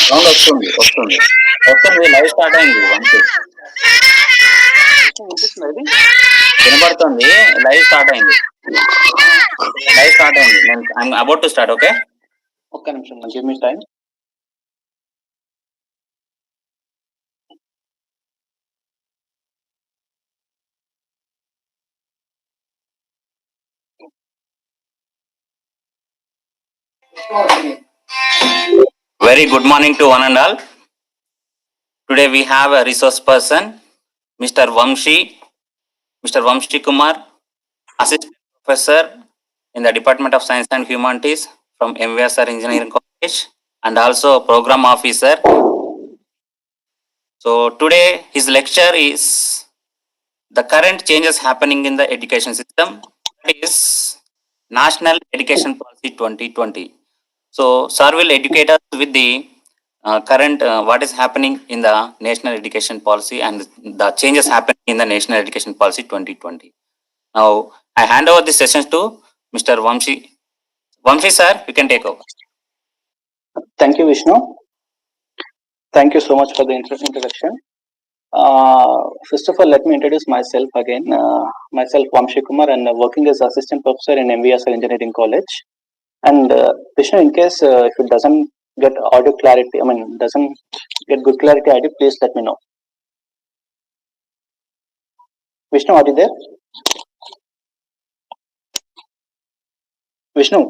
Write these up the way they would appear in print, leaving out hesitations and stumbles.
Sound వస్తుంది వస్తుంది వస్తుంది లైవ్ స్టార్ట్ అయింది వంశీ వినపడుతుంది లైవ్ స్టార్ట్ అయింది నేను I'm about to start okay ఒక్క నిమిషం give me time. Very good morning to one and all. Today we have a resource person, Mr. Vamshi Kumar, Assistant Professor in the Department of Science and Humanities from MVSR Engineering College and also Program Officer. So today his lecture is the current changes happening in the education system, that is National Education Policy 2020. So sir will educate us with the current what is happening in the National Education Policy and the changes happening in the National Education Policy 2020. Now I hand over the sessions to Mr. Vamshi. Vamshi sir, you can take over. Thank you, Vishnu. Thank you so much for the introduction. First of all, let me introduce myself again. Myself Vamshi Kumar, and working as Assistant Professor in MVSR Engineering College. And Vishnu, in case if it doesn't get audio clarity, doesn't get good clarity audio, please let me know. Vishnu, are you there? Vishnu?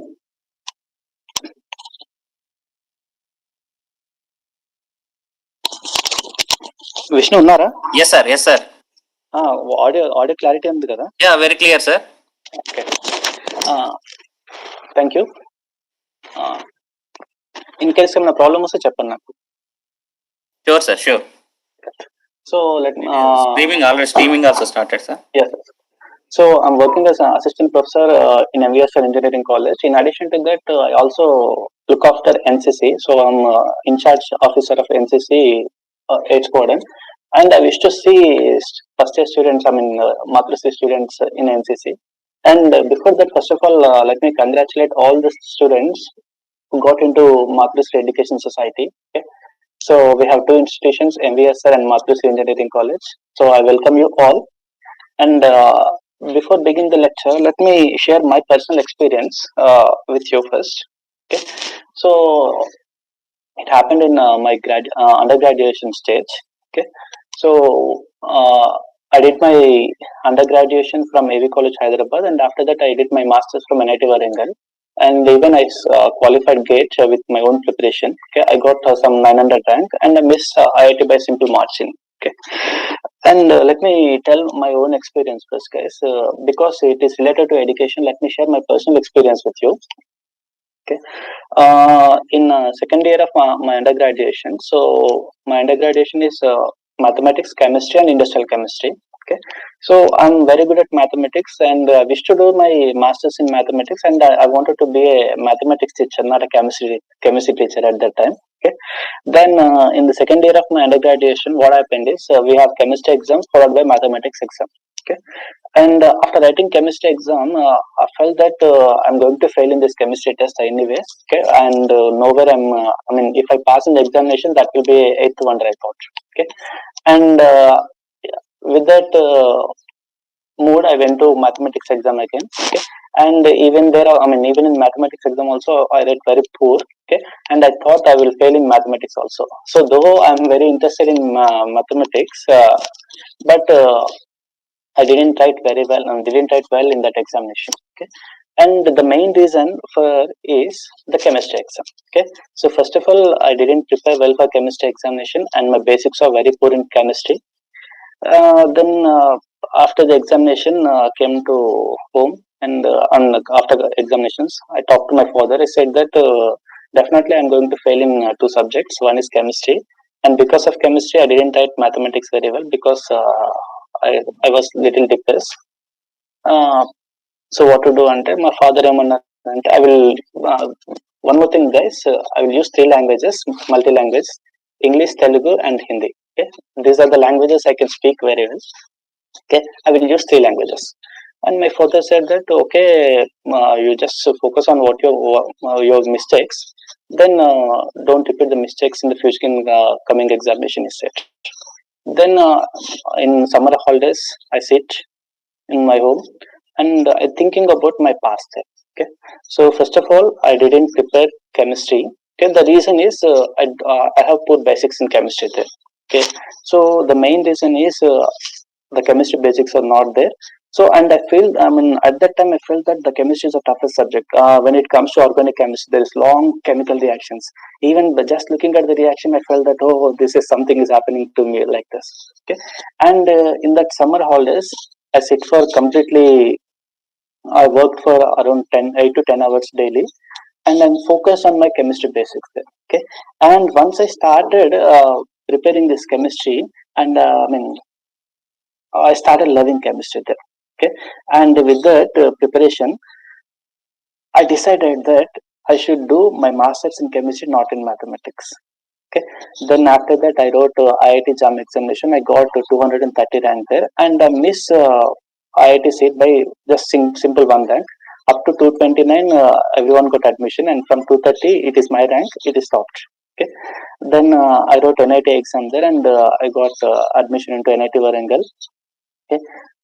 Vishnu, unnara? Yes sir. Audio clarity undi kada? Yeah, very clear sir. Okay. Thank you. In case ఏమైనా problem వస్తే చెప్పండి నాకు. Sure sir, sure. So let me streaming also started sir. Yes sir. So I'm working as an assistant professor in MVSR Engineering College. In addition to that, I also look after NCC. So I'm in charge officer of NCC age coding, and I wish to see first year students, Matrasi students in NCC. And before that, first of all, let me congratulate all the students who got into Matrasi Education Society. Okay? So we have two institutions, MVSR and Matrasi Engineering College. So I welcome you all. And before beginning the lecture, let me share my personal experience with you first. Okay, so it happened in my undergraduation stage. Okay, so I did my undergraduation from AV College Hyderabad, and after that I did my masters from NIT Warangal, and even I qualified GATE with my own preparation. Okay, I got some 900 rank, and I missed IIT by simple margin. Okay, and let me tell my own experience first, guys, because it is related to education. Let me share my personal experience with you. Okay, in second year of my undergraduation, so my undergraduation is mathematics, chemistry, and industrial chemistry. Okay, so I'm very good at mathematics, and I wish to do my masters in mathematics, and I wanted to be a mathematics teacher, not a chemistry teacher at that time. Okay, then in the second year of my undergraduation, what happened is we have chemistry exams followed by mathematics exam. Okay, and after writing chemistry exam, I felt that I'm going to fail in this chemistry test anyway. Okay, and nowhere if I pass in the examination, that will be 8th one dropout. Okay, and with that mood, I went to mathematics exam again. Okay, and even there, even in mathematics exam also, I read very poor. Okay, and I thought I will fail in mathematics also. So though I'm very interested in mathematics, but I didn't write very well. Didn't write well in that examination. Okay, and the main reason for is the chemistry exam. Okay, so first of all, I didn't prepare well for chemistry examination, and my basics are very poor in chemistry. Then after the examination, came to home, and after the examinations, I talked to my father. I said that definitely I'm going to fail in two subjects. One is chemistry, and because of chemistry, I didn't write mathematics very well because I was little depressed. So what to do? Ante my father ante I will one more thing, guys. I will use three languages, multi-language: English, Telugu, and Hindi. Okay, these are the languages I can speak very well. Okay, I will use three languages. And my father said that okay, you just focus on what your mistakes, then don't repeat the mistakes in the future in coming examination is said. Then in summer holidays, I sit in my home and I thinking about my past life. Okay, so first of all, I didn't prepare chemistry. Okay, the reason is I have put basics in chemistry there. Okay, so the main reason is the chemistry basics are not there. So, and I feel, I mean, at that time, I felt that the chemistry is a toughest subject. When it comes to organic chemistry, there is long chemical reactions. Even just looking at the reaction, I felt that, oh, this is something is happening to me like this. Okay. And in that summer holidays, I sit for completely, I worked for around 8 to 10 hours daily. And I'm focused on my chemistry basics there. Okay. And once I started preparing this chemistry, and I mean, I started loving chemistry there. Okay, and with that preparation, I decided that I should do my masters in chemistry, not in mathematics. Okay, then after that, I wrote IIT JAM examination. I got 230 rank there, and I missed IIT seat by just simple one rank. Up to 229, everyone got admission, and from 230, it is my rank. It is stopped. Okay, then I wrote NIT exam there, and I got admission into NIT Warangal. Okay,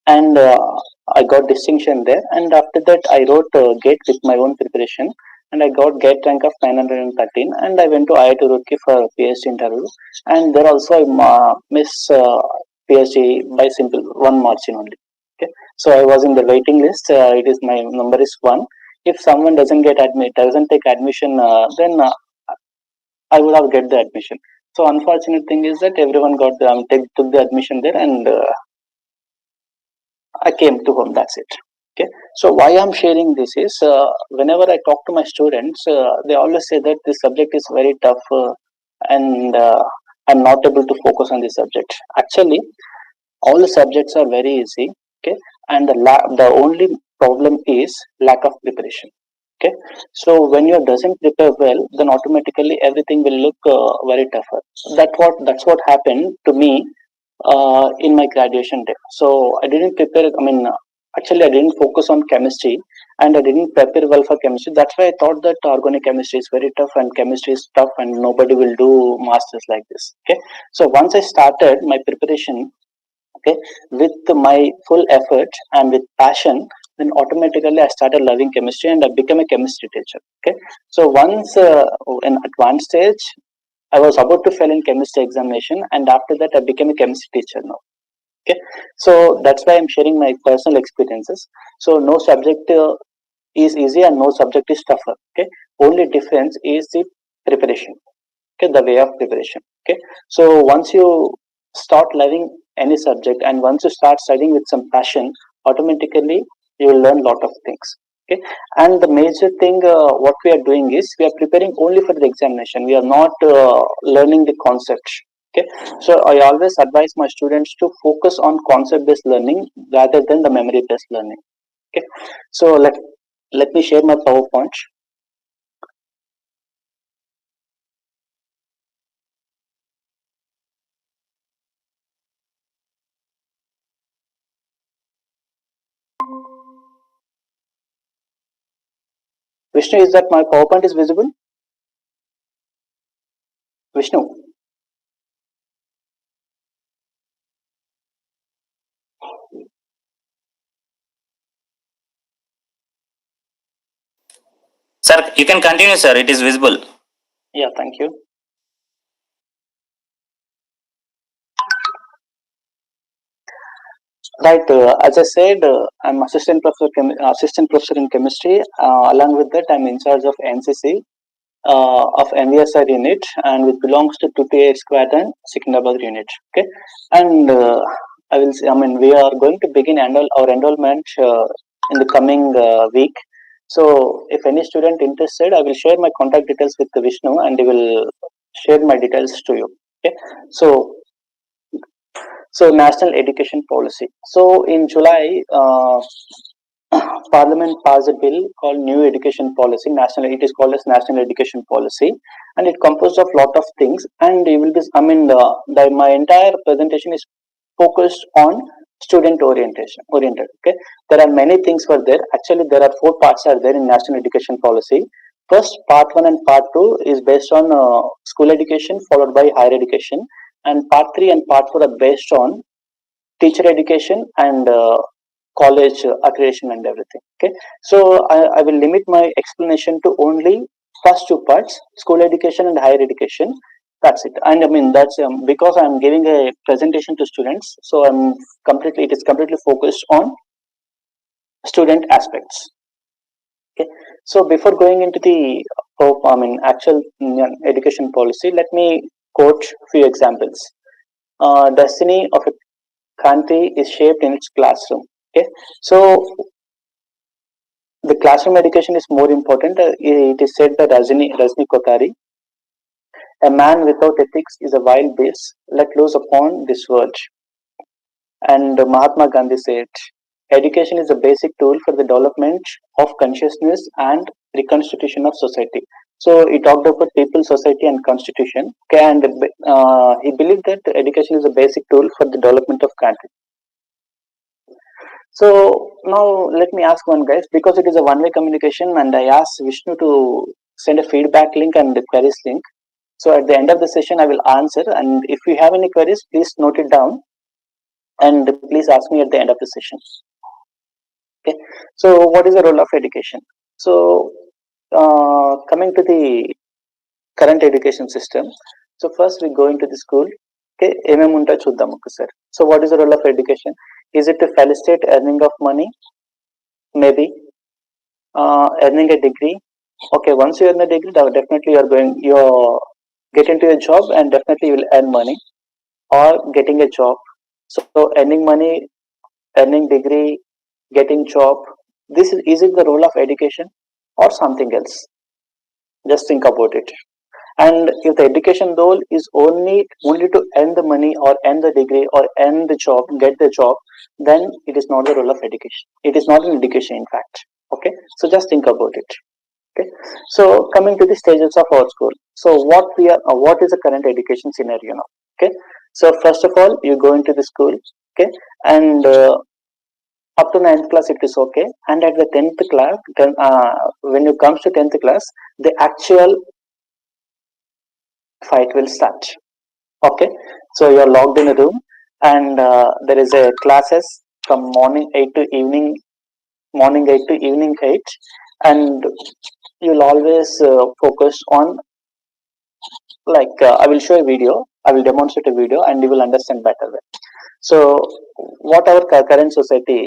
and I got distinction there. And after that, I wrote GATE with my own preparation, and I got GATE rank of 913. And I went to IIT Roorkee for PhD interview, and there also I miss PhD by simple one margin only. Okay, so I was in the waiting list. It is my number is one. If someone doesn't take admission, then I would have get the admission. So unfortunate thing is that everyone got took the admission there, and I came to home. That's it. Okay. So why I'm sharing this is whenever I talk to my students, they always say that this subject is very tough and I'm not able to focus on this subject. Actually, all the subjects are very easy. Okay, and the only problem is lack of preparation. Okay, so when you doesn't prepare well, then automatically everything will look very tougher. That's what happened to me in my graduation day. So I didn't prepare. I mean, actually, I didn't focus on chemistry, and I didn't prepare well for chemistry. That's why I thought that organic chemistry is very tough, and chemistry is tough, and nobody will do masters like this. Okay, so once I started my preparation, okay, with my full effort and with passion, then automatically I started loving chemistry, and I became a chemistry teacher. Okay, so once in advanced stage, I was about to fail in chemistry examination, and after that, I became a chemistry teacher now. Okay, so that's why I'm sharing my personal experiences. So no subject is easy, and no subject is tougher. Okay, only difference is the preparation. Okay, the way of preparation. Okay, so once you start loving any subject, and once you start studying with some passion, automatically you will learn lot of things. Okay, and the major thing what we are doing is we are preparing only for the examination. We are not learning the concept. Okay, so I always advise my students to focus on concept based learning rather than the memory based learning. Okay, so let me share my PowerPoint. Vishnu, is that my PowerPoint is visible? Vishnu. Sir, you can continue, sir. It is visible. Yeah, thank you. Right. As I said, I'm assistant professor in chemistry. Along with that, I'm in charge of NCC of NVSR unit, and it belongs to 228 Squadron, Secunderabad unit. Okay, and I will. I mean, we are going to begin our enrollment in the coming week. So, if any student interested, I will share my contact details with Vishnu, and he will share my details to you. Okay, so national education policy. So in July, Parliament passed a bill called New Education Policy. National, it is called as National Education Policy, and it composed of lot of things. And it will be, I mean, my entire presentation is focused on student oriented. Okay, there are many things were there. Actually, there are four parts are there in National Education Policy. First, part 1 and part 2 is based on school education followed by higher education, and part 3 and part 4 are based on teacher education and college accreditation and everything. Okay, so I will limit my explanation to only first two parts: school education and higher education. That's it. And I mean that's because I'm giving a presentation to students, so it is completely focused on student aspects. Okay, so before going into the actual education policy, let me quote few examples. Destiny of a country is shaped in its classroom. Okay, so the classroom education is more important. It is said by Rajni Kothari, a man without ethics is a wild beast let loose upon this world. And Mahatma Gandhi said, education is a basic tool for the development of consciousness and reconstitution of society. So he talked about people, society, and constitution. Okay, and he believed that education is a basic tool for the development of country. So now let me ask one guys, because it is a one-way communication, and I asked Vishnu to send a feedback link and the queries link. So at the end of the session, I will answer, and if you have any queries, please note it down, and please ask me at the end of the session. Okay. So what is the role of education? So coming to the current education system. So first we go into the school. Okay, ఏమేమి ఉంటాయో చూద్దాం ఒకసారి. So what is the role of education? Is it to facilitate earning of money? Maybe. Earning a degree. Okay, once you earn a degree, definitely you get into a job and definitely you will earn money, or getting a job. So earning money, earning degree, getting job. Is it the role of education or something else? Just think about it. And if the education role is only to earn the money or earn the degree or earn the job, get the job, then it is not the role of education. It is not an education, in fact. Okay, so just think about it. Okay, so coming to the stages of our school. So what is the current education scenario now? Okay, so first of all, you go into the school. Okay, and up to 9th class it is okay, and at the 10th class, when you comes to 10th class, the actual fight will start. Okay, so you are locked in a room, and there is a classes from morning 8 to evening 8, and you'll always focus on, like, I will show a video, I will demonstrate a video, and you will understand better. So what our current society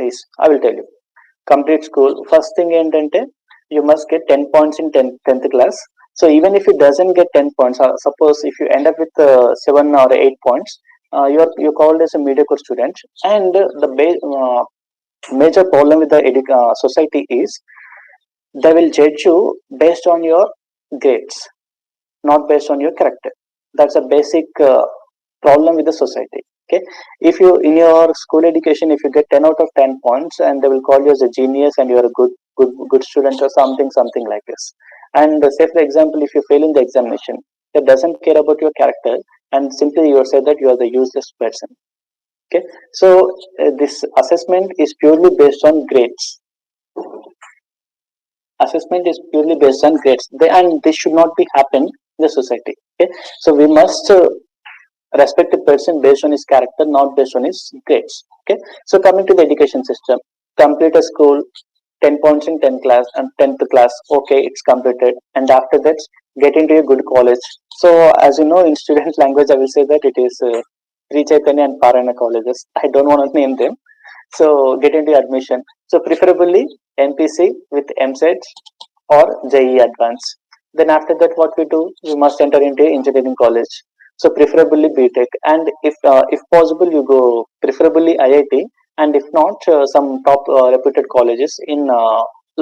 is, I will tell you. Complete school, first thing ఏంటంటే you must get 10 points in 10th class. So even if you doesn't get 10 points, suppose if you end up with 7 or 8 points, you're called as a mediocre student. And the major problem with the society is they will judge you based on your grades, not based on your character. That's a basic problem with the society. Okay, if you in your school education, if you get 10 out of 10 points, and they will call you as a genius and you are a good student or something like this. And say for example, if you fail in the examination, they doesn't care about your character, and simply you say that you are the useless person. Okay, so this assessment is purely based on grades. Assessment is purely based on grades, and this should not be happen in the society. Okay, so we must respect a person based on his character, not based on his grades. Okay, so coming to the education system, complete a school, 10 points in 10th class and 10th class. Okay, it's completed, and after that, get into a good college. So as you know, in student language, I will say that it is Sri Chaitanya and Parana colleges. I don't want to name them. So get into admission. So preferably NPC with MSET or JE Advanced. Then after that, what we do, we must enter into engineering college. So preferably BTech, and if possible, you go preferably IIT, and if not, some top reputed colleges in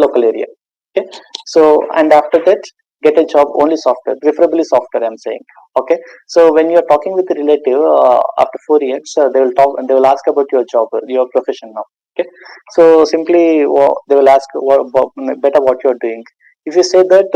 local area. Okay, so and after that, get a job only software, preferably software. I'm saying. Okay, so when you are talking with a relative after 4 years, they will ask about your job, your profession now. Okay, so simply they will ask better what you are doing. If you say that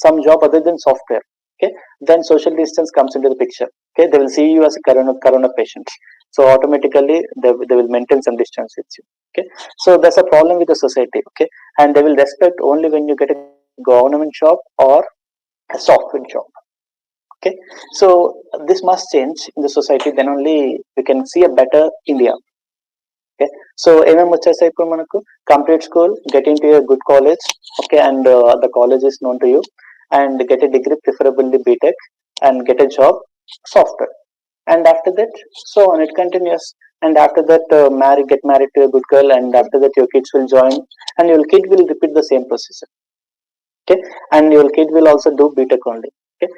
some job other than software, okay, then social distance comes into the picture. Okay, they will see you as a corona patient, so automatically they will maintain some distance with you. Okay, so that's a problem with the society. Okay, and they will respect only when you get a government job or a software job. Okay, so this must change in the society, then only we can see a better India. Okay, so ఏమేమి వచ్చేసాయి ఇప్పుడు మనకు complete school, get in to a good college, okay, and the college is known to you, and get a degree, preferably BTech, and get a job, software, and after that, so on it continues. And after that, get married to a good girl, and after that your kids will join, and your kid will repeat the same procedure. Okay, and your kid will also do BTech only. Okay,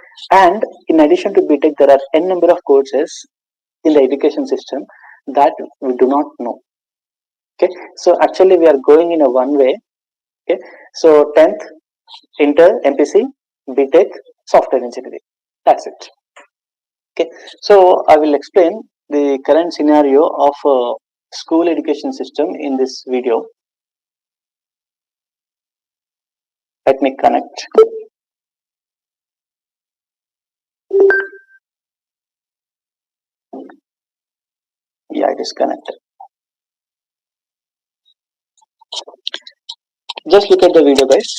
and in addition to BTech, there are n number of courses in the education system that we do not know. Okay, so actually we are going in a one way. Okay, so 10th, inter, MPC, BTech, software engineering, that's it. Okay, so I will explain the current scenario of school education system in this video. Let me connect. Yeah, it is connected. Just look at the video, guys.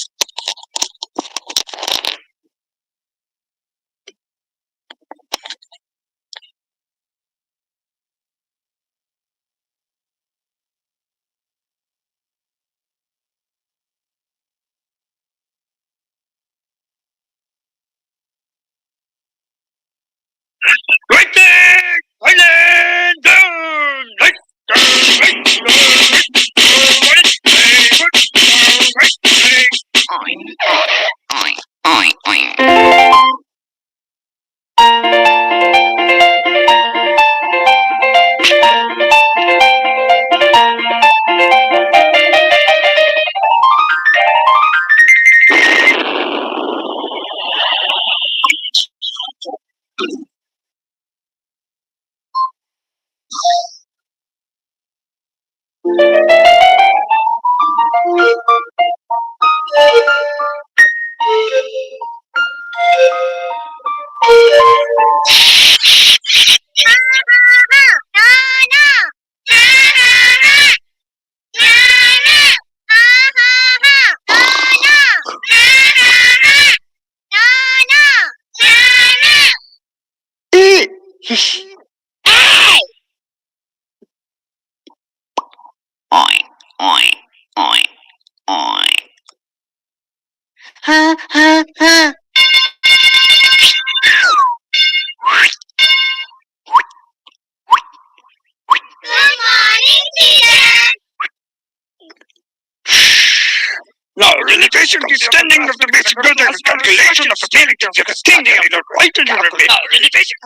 Now, realization extending of the basic building calculation of the meaning of the extending of the right to repeat. Now, realization.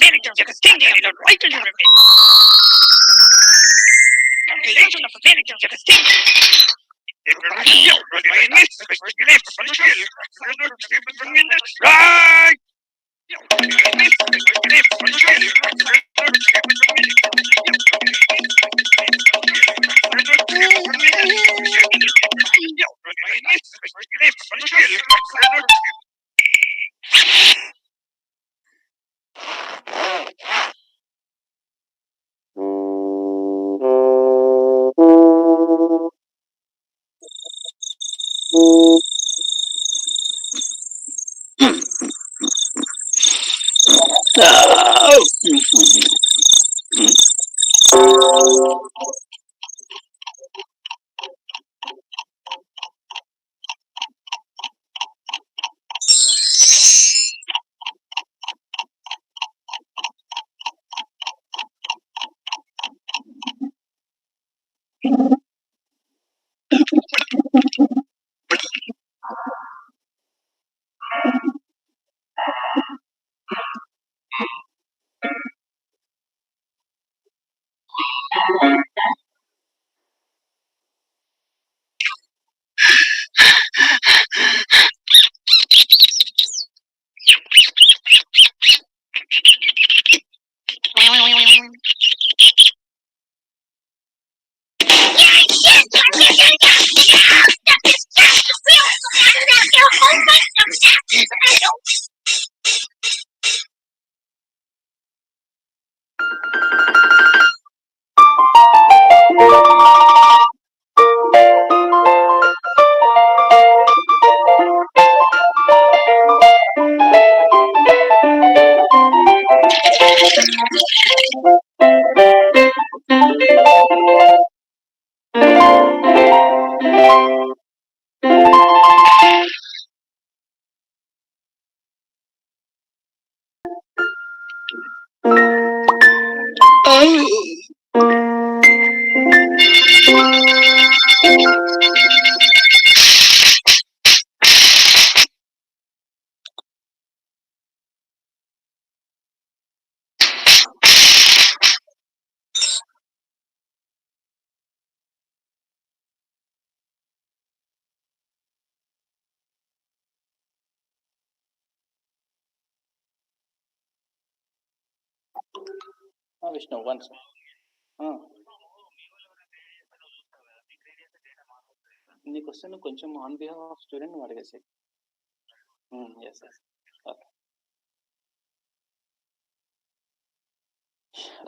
Meaning of the extending of the right to repeat. Calculation of the meaning of the extending. Right. Vishnu, once. నీకు వస్తే నువ్వు కొంచెం on behalf of student నువ్వు అడిగేసి. Yes. Okay.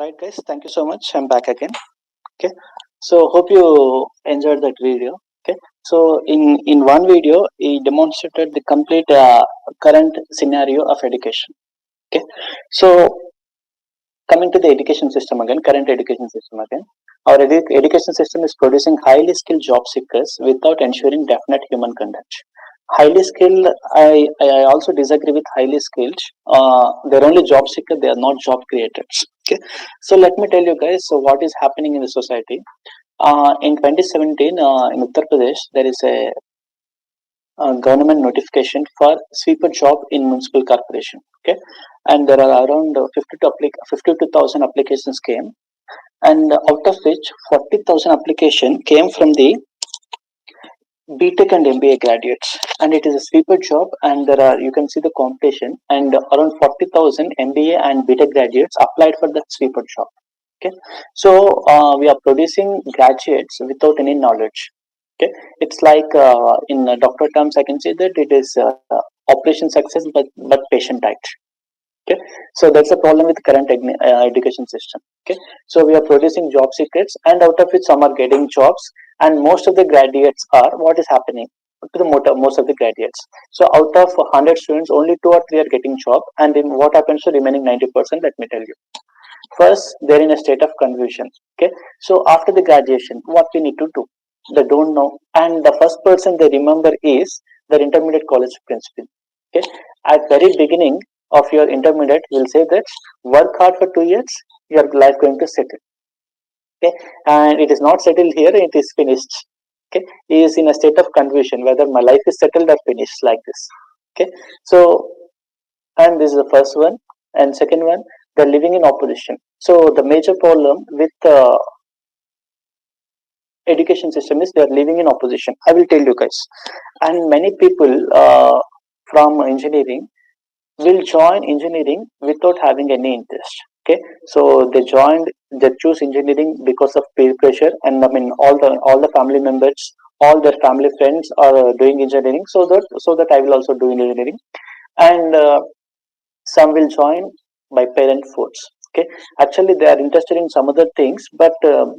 Right, guys. Thank you so much. I'm back again. Okay. So hope you enjoyed that video. Okay. So in one video, he demonstrated the complete current scenario of education. Okay. So coming to the education system again, current education system again. Our education system is producing highly skilled job seekers without ensuring definite human conduct. Highly skilled, I also disagree with highly skilled. They're only job seekers, they are not job creators. Okay. So let me tell you guys, so what is happening in the society. In 2017, in Uttar Pradesh, there is a government notification for sweeper job in municipal corporation. Okay, and there are around 52,000 applications came, and out of which 40,000 application came from the BTech and MBA graduates, and it is a sweeper job, and there are, you can see the competition, and around 40,000 MBA and BTech graduates applied for that sweeper job. Okay, so we are producing graduates without any knowledge. Okay, it's like in doctor terms, I can say that it is operation success, but patient died. Okay, so that's the problem with current education system. Okay, so we are producing job seekers, and out of which some are getting jobs, and most of the graduates are, what is happening to the most of the graduates. So out of 100 students, only 2 or 3 are getting job, and then what happens to remaining 90%? Let me tell you. First, they're in a state of confusion. Okay, so after the graduation, what we need to do? They don't know, and the first person they remember is their intermediate college principal. Okay, at very beginning of your intermediate, you'll say that work hard for 2 years, your life going to settle. Okay, and it is not settled here; it is finished. Okay, he is in a state of confusion whether my life is settled or finished, like this. Okay, so, and this is the first one, and second one, they're living in opposition. So the major problem with education system is they're living in opposition. I will tell you guys, and many people from engineering will join engineering without having any interest. Okay, so they choose engineering because of peer pressure, and I mean all the family members, all their family friends are doing engineering, so that I will also do engineering, and some will join by parent force. Okay, actually they are interested in some other things, but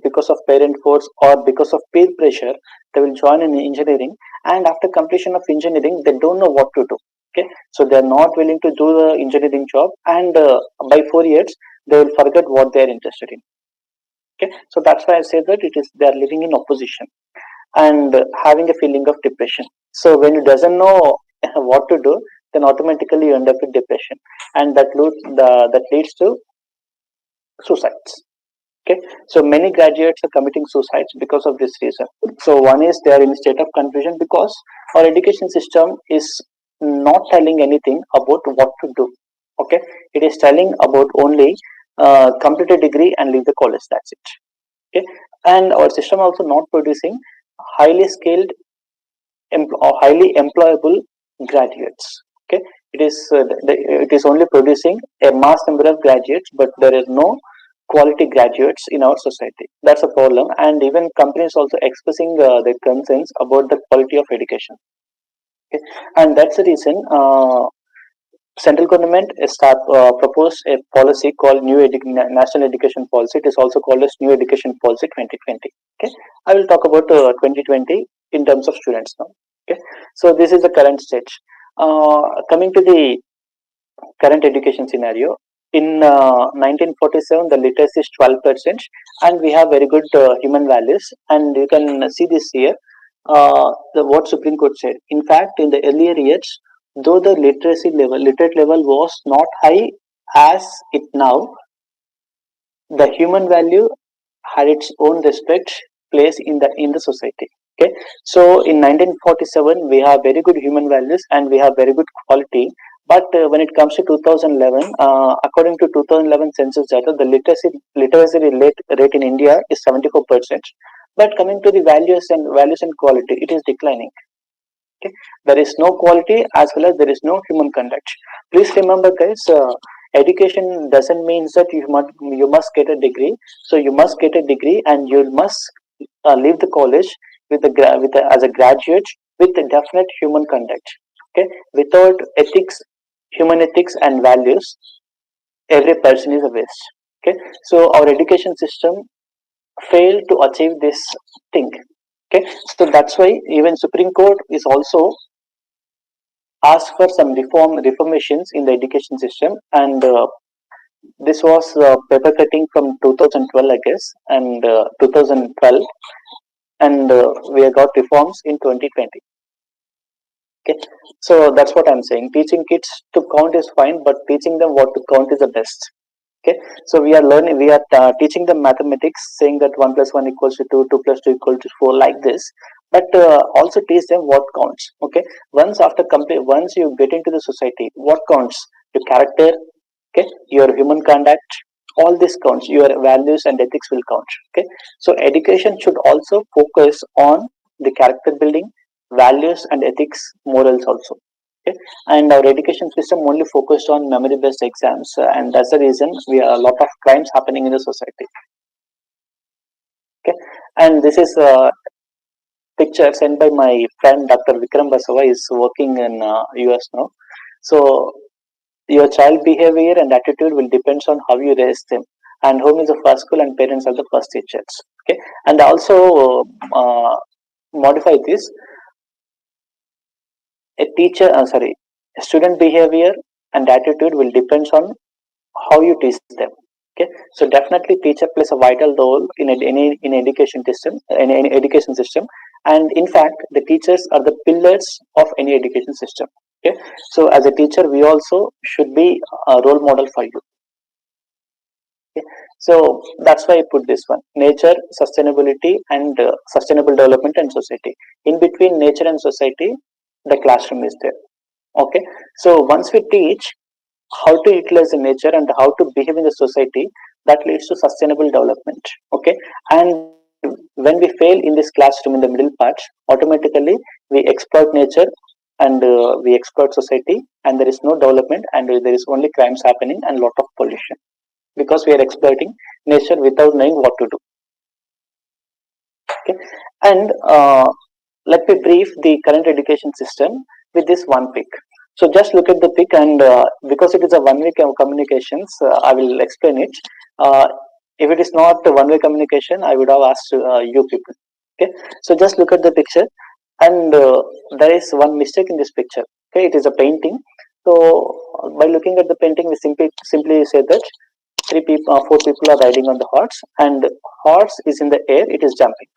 because of parent force or because of peer pressure, they will join in engineering, and after completion of engineering, they don't know what to do. Okay, so they are not willing to do the engineering job, and by 4 years they will forget what they are interested in. Okay, so that's why I say that it is, they are living in opposition and having a feeling of depression. So when you doesn't know what to do, then automatically you end up with depression, and that leads to suicides. Okay, so many graduates are committing suicides because of this reason. So one is they are in a state of confusion because our education system is not telling anything about what to do. Okay, it is telling about only complete a degree and leave the college. That's it. Okay, and our system also not producing highly skilled or highly employable graduates. Okay, it is only producing a mass number of graduates, but there is no quality graduates in our society. That's a problem, and even companies also expressing their concerns about the quality of education. Okay, and that's the reason central government proposed a policy called National Education Policy. It is also called as New Education Policy 2020. Okay, I will talk about 2020 in terms of students now. Okay, so this is the current stage. Coming to the current education scenario, in 1947 the literacy is 12%, and we have very good human values, and you can see this here. What Supreme Court said. In fact, in the earlier years, though the literate level was not high as it now, the human value had its own respect place in the society. Okay, so in 1947 we have very good human values and we have very good quality. But when it comes to 2011, according to 2011 census data, the literacy rate in India is 74%. But coming to the values and quality, it is declining. Okay, there is no quality as well as there is no human conduct. Please remember, guys. education doesn't mean that you must get a degree. So you must get a degree and you must leave the college as a graduate with a definite human conduct. Okay, without ethics, human ethics and values, every person is a waste. Okay, so our education system failed to achieve this thing. Okay, so that's why even Supreme Court is also asked for some reformations in the education system, and this was paper cutting from 2012, I guess, and 2012, and we have got reforms in 2020. Okay, so that's what I'm saying. Teaching kids to count is fine, but teaching them what to count is the best. Okay, so we are teaching them mathematics, saying that 1 plus 1 equals to 2, 2 plus 2 equals to 4, like this. But also teach them what counts. Okay, once you get into the society, what counts? Your character, okay, your human conduct, all this counts. Your values and ethics will count. Okay, so education should also focus on the character building, values and ethics, morals also. Okay, and our education system only focused on memory based exams, and that's the reason we have a lot of crimes happening in the society. Okay, and this is a picture sent by my friend Dr. Vikram Basava, is working in US now. So your child behavior and attitude will depends on how you raise them, and home is the first school and parents are the first teachers. Okay, and also modify this. A student behavior and attitude will depends on how you teach them. Okay, so definitely teacher plays a vital role in any education system, and in fact the teachers are the pillars of any education system. Okay, so as a teacher we also should be a role model for you. Okay, so that's why I put this one: nature, sustainability, and sustainable development and society. In between nature and society, the classroom is there. Okay, so once we teach how to utilize the nature and how to behave in the society, that leads to sustainable development. Okay, and when we fail in this classroom in the middle part, automatically we exploit nature, and we exploit society, and there is no development, and there is only crimes happening and lot of pollution, because we are exploiting nature without knowing what to do. Okay, and let me brief the current education system with this one pic. So just look at the pic, and because it is a one-way communications, I will explain it. If it is not a one-way communication, I would have asked you people. Okay, so just look at the picture, and there is one mistake in this picture. Okay, it is a painting. So by looking at the painting, we simply say that four people are riding on the horse, and horse is in the air, it is jumping.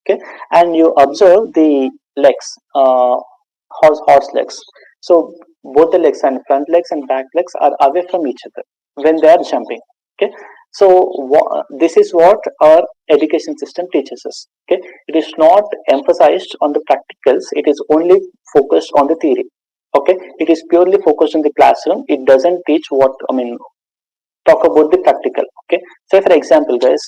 Okay, and you observe the legs, horse legs. So both the legs, and front legs and back legs, are away from each other when they are jumping. Okay, so this is what our education system teaches us. Okay, it is not emphasized on the practicals, it is only focused on the theory. Okay, it is purely focused on the classroom, it doesn't teach talk about the practical. Okay, say for example guys,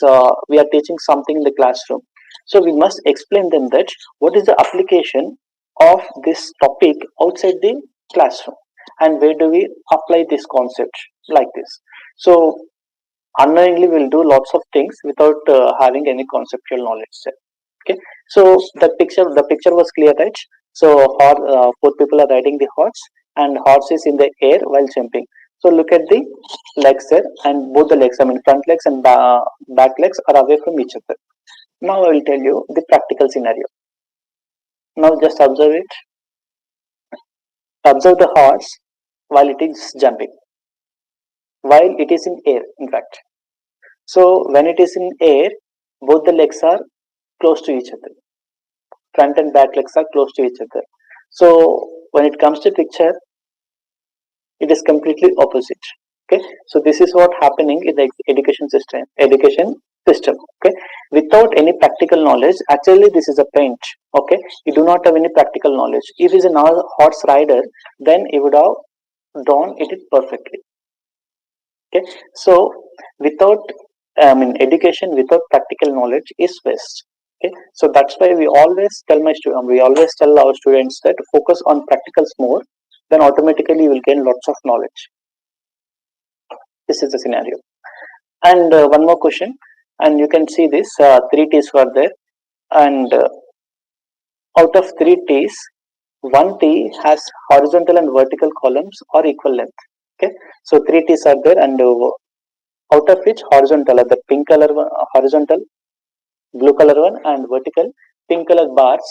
we are teaching something in the classroom, so we must explain them that what is the application of this topic outside the classroom, and where do we apply this concept, like this. So unknowingly we'll do lots of things without having any conceptual knowledge there. Okay, so the picture was clear, right? So four people are riding the horse, and horse is in the air while jumping. So look at the legs there, and both the legs, front legs and back legs, are away from each other. Now I will tell you the practical scenario. Now just observe it. Observe the horse while it is jumping, while it is in air, in fact. So when it is in air, both the legs are close to each other. Front and back legs are close to each other. So when it comes to picture, it is completely opposite. Okay, so this is what happening in the education system. Okay, without any practical knowledge, actually this is a paint. Okay, you do not have any practical knowledge. If he is a horse rider, then he would have drawn it perfectly. Okay, so without education without practical knowledge is waste. Okay, so that's why we always tell our students that focus on practicals more, then automatically you will gain lots of knowledge. This is the scenario. And one more question, and you can see this 3 T's were there, and out of 3 T's, one T has horizontal and vertical columns or equal length. Okay, so 3 T's are there, and out of which horizontal are the pink color one, horizontal blue color one, and vertical pink color bars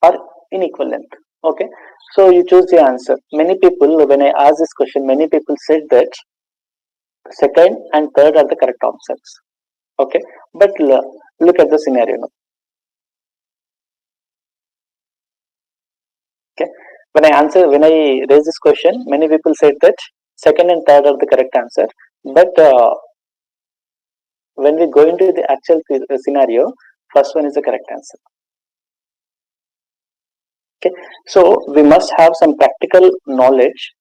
are in equal length. Okay, so you choose the answer. Many people, when I asked this question, many people said that second and third are the correct answers. Okay, but look at the scenario now. Okay, when I raise this question, many people said that second and third are the correct answer, but when we go into the actual scenario, first one is the correct answer. Okay, so we must have some practical knowledge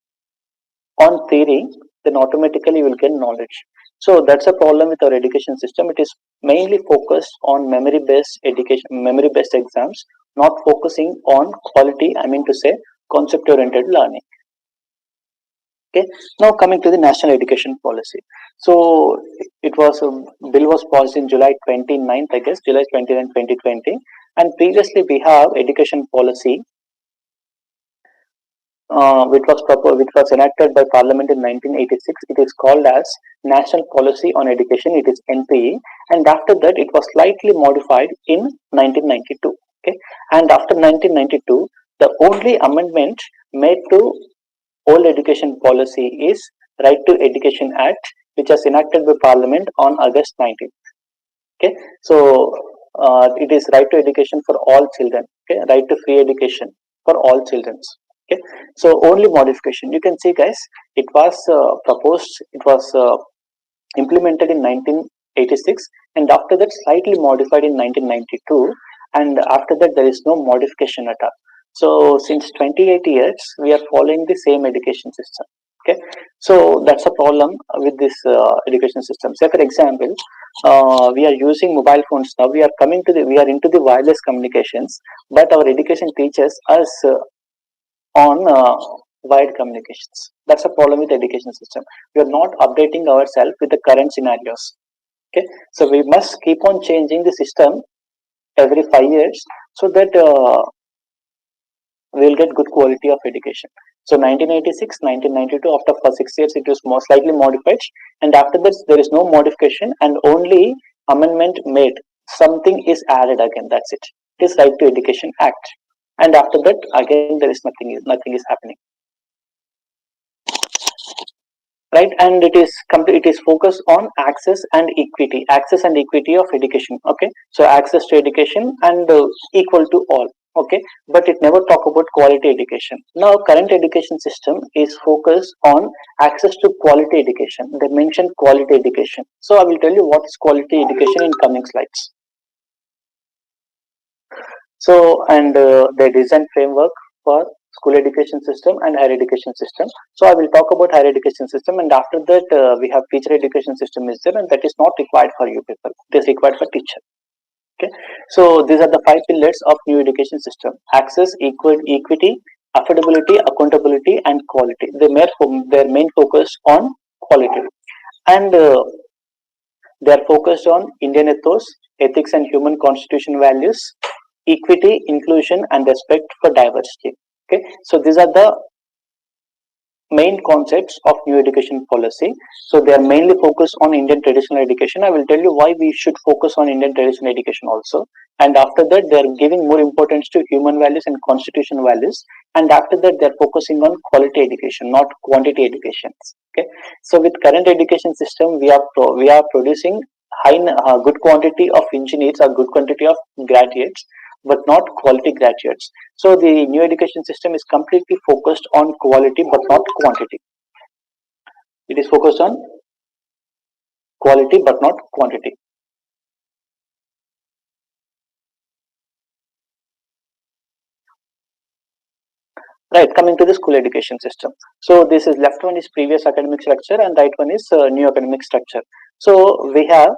on theory, then automatically you will get knowledge. So that's a problem with our education system. It is mainly focused on memory based education, memory based exams, not focusing on quality, I mean to say concept oriented learning. Okay, now coming to the national education policy. So it was bill was passed in July 29th, I guess, July 29, 2020. And previously we have education policy which was enacted by Parliament in 1986. It is called as National Policy on Education. It is NPE, and after that, it was slightly modified in 1992. Okay, and after 1992, the only amendment made to old education policy is Right to Education Act, which was enacted by Parliament on August 19th. Okay, so it is right to education for all children. Okay, right to free education for all children. Okay, so only modification you can see, guys. It was proposed, it was implemented in 1986, and after that slightly modified in 1992, and after that there is no modification at all. So since 28 years we are following the same education system. Okay, so that's a problem with this education system. Say for example, we are using mobile phones now. We are into the wireless communications, but our education teaches us on wired communications. That's a problem with the education system. We are not updating ourselves with the current scenarios. Okay, so we must keep on changing the system every 5 years so that we will get good quality of education. So 1986, 1992, after for 6 years, it was more slightly modified, and after this there is no modification and only amendment made. Something is added again. That's it. It is Right to Education Act, and after that again there is nothing is happening. Right, and it is focused on access and equity of education. Okay, so access to education and equal to all. Okay, but it never talk about quality education. Now current education system is focused on access to quality education. They mention quality education, so I will tell you what is quality education in coming slides. So, and the design framework for school education system and higher education system. So I will talk about higher education system, and after that we have teacher education system is there, and that is not required for you people. It is required for teacher. Okay, so these are the 5 pillars of new education system: access, equity, affordability, accountability, and quality. Their main focus on quality, and they are focused on Indian ethos, ethics and human constitution values, equity, inclusion, and respect for diversity. Okay, so these are the main concepts of new education policy. So they are mainly focused on Indian traditional education. I will tell you why we should focus on Indian traditional education also. And after that, they are giving more importance to human values and constitution values. And after that, they are focusing on quality education, not quantity education. Okay. So with current education system, we are producing good quantity of engineers or good quantity of graduates, but not quality graduates. So the new education system is completely focused on quality but not quantity. It is focused on quality but not quantity. Right, coming to the school education system. So this is left one is previous academic structure and right one is new academic structure. So we have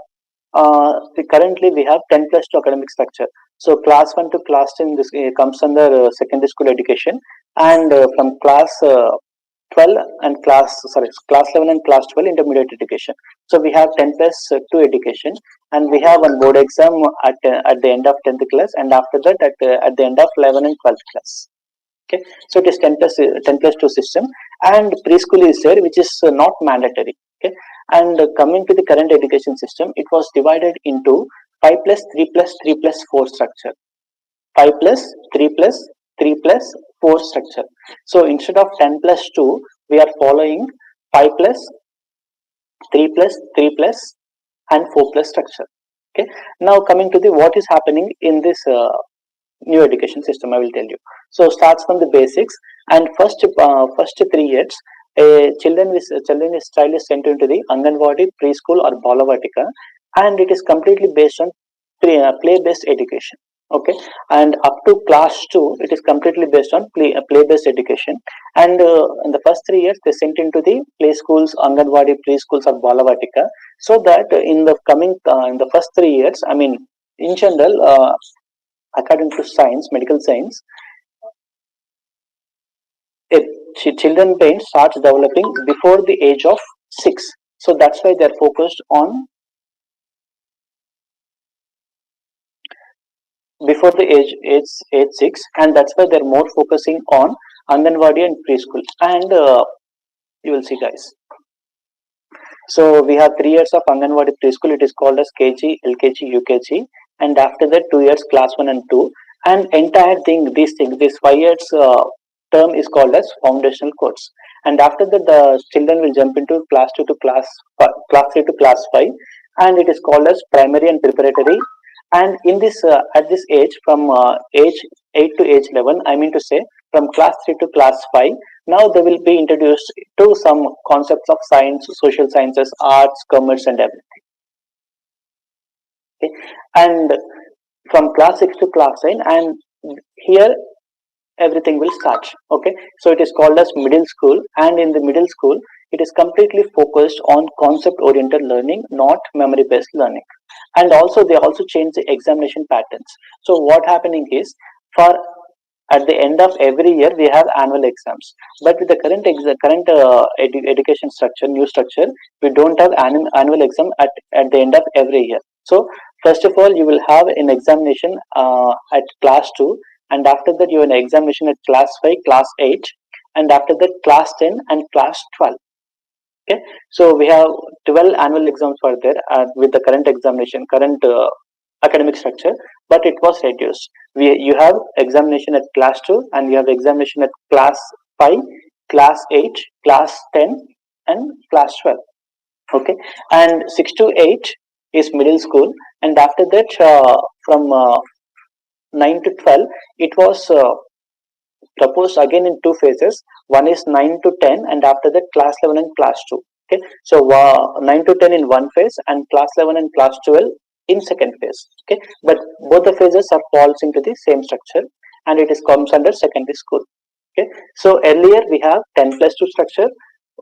currently we have 10+2 academic structure. So class 1 to class 10 this comes under secondary school education, and from class 12 and class 11 and class 12 intermediate education. So we have 10 plus 2 education, and we have one board exam at the end of 10th class, and after that at the end of 11 and 12th class. Okay, so it is 10 plus 2 system, and preschool is there, which is not mandatory. Okay, and coming to the current education system, it was divided into 5 plus 3 plus 3 plus 4 structure. 5 plus 3 plus 3 plus 4 structure. So instead of 10 plus 2, we are following 5 plus 3 plus 3 plus and 4 plus structure. Okay, now coming to the what is happening in this new education system, I will tell you. So starts from the basics, and first 3 years, a child is sent into the Anganwadi, preschool or Balavatika, and it is completely based on play based education. Okay, and up to class 2, it is completely based on play based education, and in the first 3 years they sent into the play schools, Anganwadi, preschools or Balavatika, so that in the coming in the first 3 years, I mean, in general, according to science, medical science, a children brain starts developing before the age of 6. So that's why they're focused on before the age 6, and that's why they're more focusing on Anganwadi and preschool. And you will see, guys. So we have 3 years of Anganwadi preschool. It is called as KG, LKG, UKG, and after that 2 years class 1 and 2. And entire thing, this 5 years term is called as foundational course. And after that, the children will jump into class 2 to class 3 to class 5, and it is called as primary and preparatory. And in this at this age, from age 8 to age 11, I mean to say, from class 3 to class 5, now they will be introduced to some concepts of science, social sciences, arts, commerce, and everything. Okay? And from class 6 to class 9, and here everything will start. Okay, so it is called as middle school, and in the middle school, it is completely focused on concept oriented learning, not memory based learning. And also they also change the examination patterns. So what happening is, for at the end of every year we have annual exams, but with the current education structure, new structure, we don't have annual exam at the end of every year. So first of all, you will have an examination at class 2, and after that you have an examination at class 5, class 8, and after that class 10 and class 12. Okay, so we have 12 annual exams for there with the current academic structure, but it was reduced. You have examination at class 2, and you have examination at class 5, class 8, class 10, and class 12. Okay, and 6 to 8 is middle school, and after that from 9 to 12, it was proposed again in two phases. One is 9 to 10, and after that class 11 and class 2. Okay, so 9 to 10 in one phase, and class 11 and class 12 in second phase. Okay, but both the phases are falls into the same structure, and it is comes under secondary school. Okay, so earlier we have 10 plus 2 structure.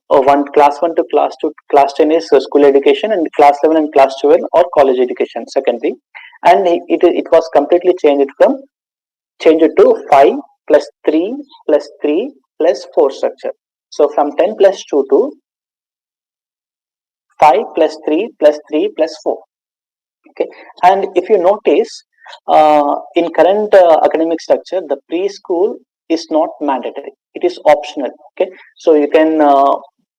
One class 1 to class 2, class 10 is school education, and class 11 and class 12 or college education secondary. And it was completely changed to 5 plus 3 plus 3 plus 4 structure. So from 10 plus 2 to 5 plus 3 plus 3 plus 4. Okay, and if you notice, in current academic structure, the preschool is not mandatory, it is optional. Okay, so you can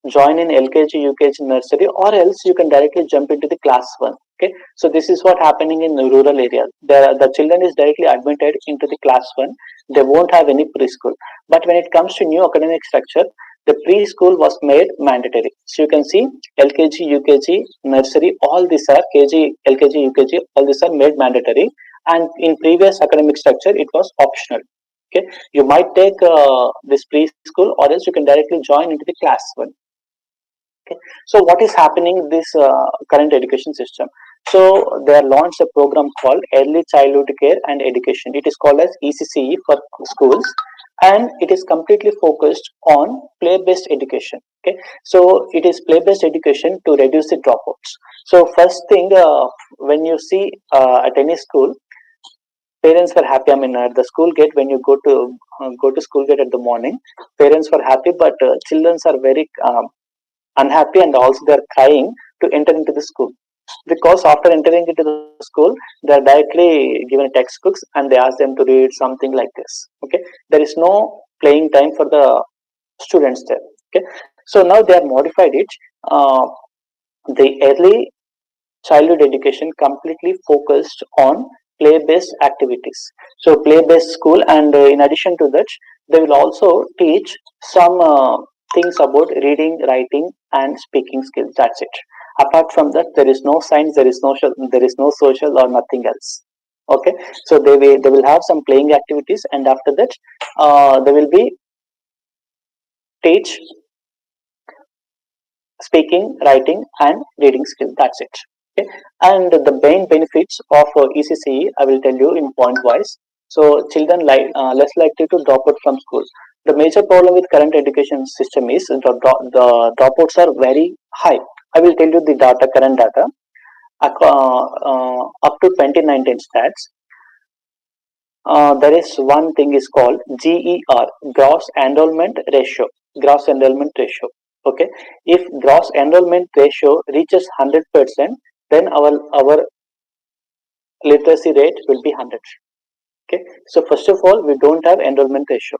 join in LKG, UKG, nursery, or else you can directly jump into the class 1. Okay, so this is what happening in the rural area. The children is directly admitted into the class 1. They won't have any preschool. But when it comes to new academic structure, the preschool was made mandatory. So you can see LKG, UKG, nursery, all these are KG, LKG, UKG, all these are made mandatory. And in previous academic structure, it was optional. Okay, you might take this preschool, or else you can directly join into the class 1. Okay, so what is happening in this current education system? So they launched a program called Early Childhood Care and Education. It is called as ECCE for schools, and it is completely focused on play-based education. Okay, so it is play-based education to reduce the dropouts. So first thing, when you see at any school, parents were happy. I mean, at the school gate, when you go to school gate at the morning, parents were happy, but children are very unhappy, and also they are crying to enter into the school, because after entering into the school, they are directly given textbooks and they ask them to read something like this. Okay, there is no playing time for the students there. Okay, so now they have modified it. Uh, the early childhood education completely focused on play-based activities. So play-based school, and in addition to that, they will also teach some things about reading, writing, and speaking skills. That's it. Apart from that, there is no science, there is no social or nothing else. Okay, so they will have some playing activities, and after that, they will be teach speaking, writing, and reading skill. That's it. Okay, and the main benefits of ECCE, I will tell you in point wise. So children less likely to drop out from school. The major problem with current education system is the dropouts are very high. I will tell you the current data. Up to 2019 stats, there is one thing is called GER, gross enrollment ratio. Gross enrollment ratio. Okay, if gross enrollment ratio reaches 100%, then our literacy rate will be 100. Okay, so first of all, we don't have enrollment ratio.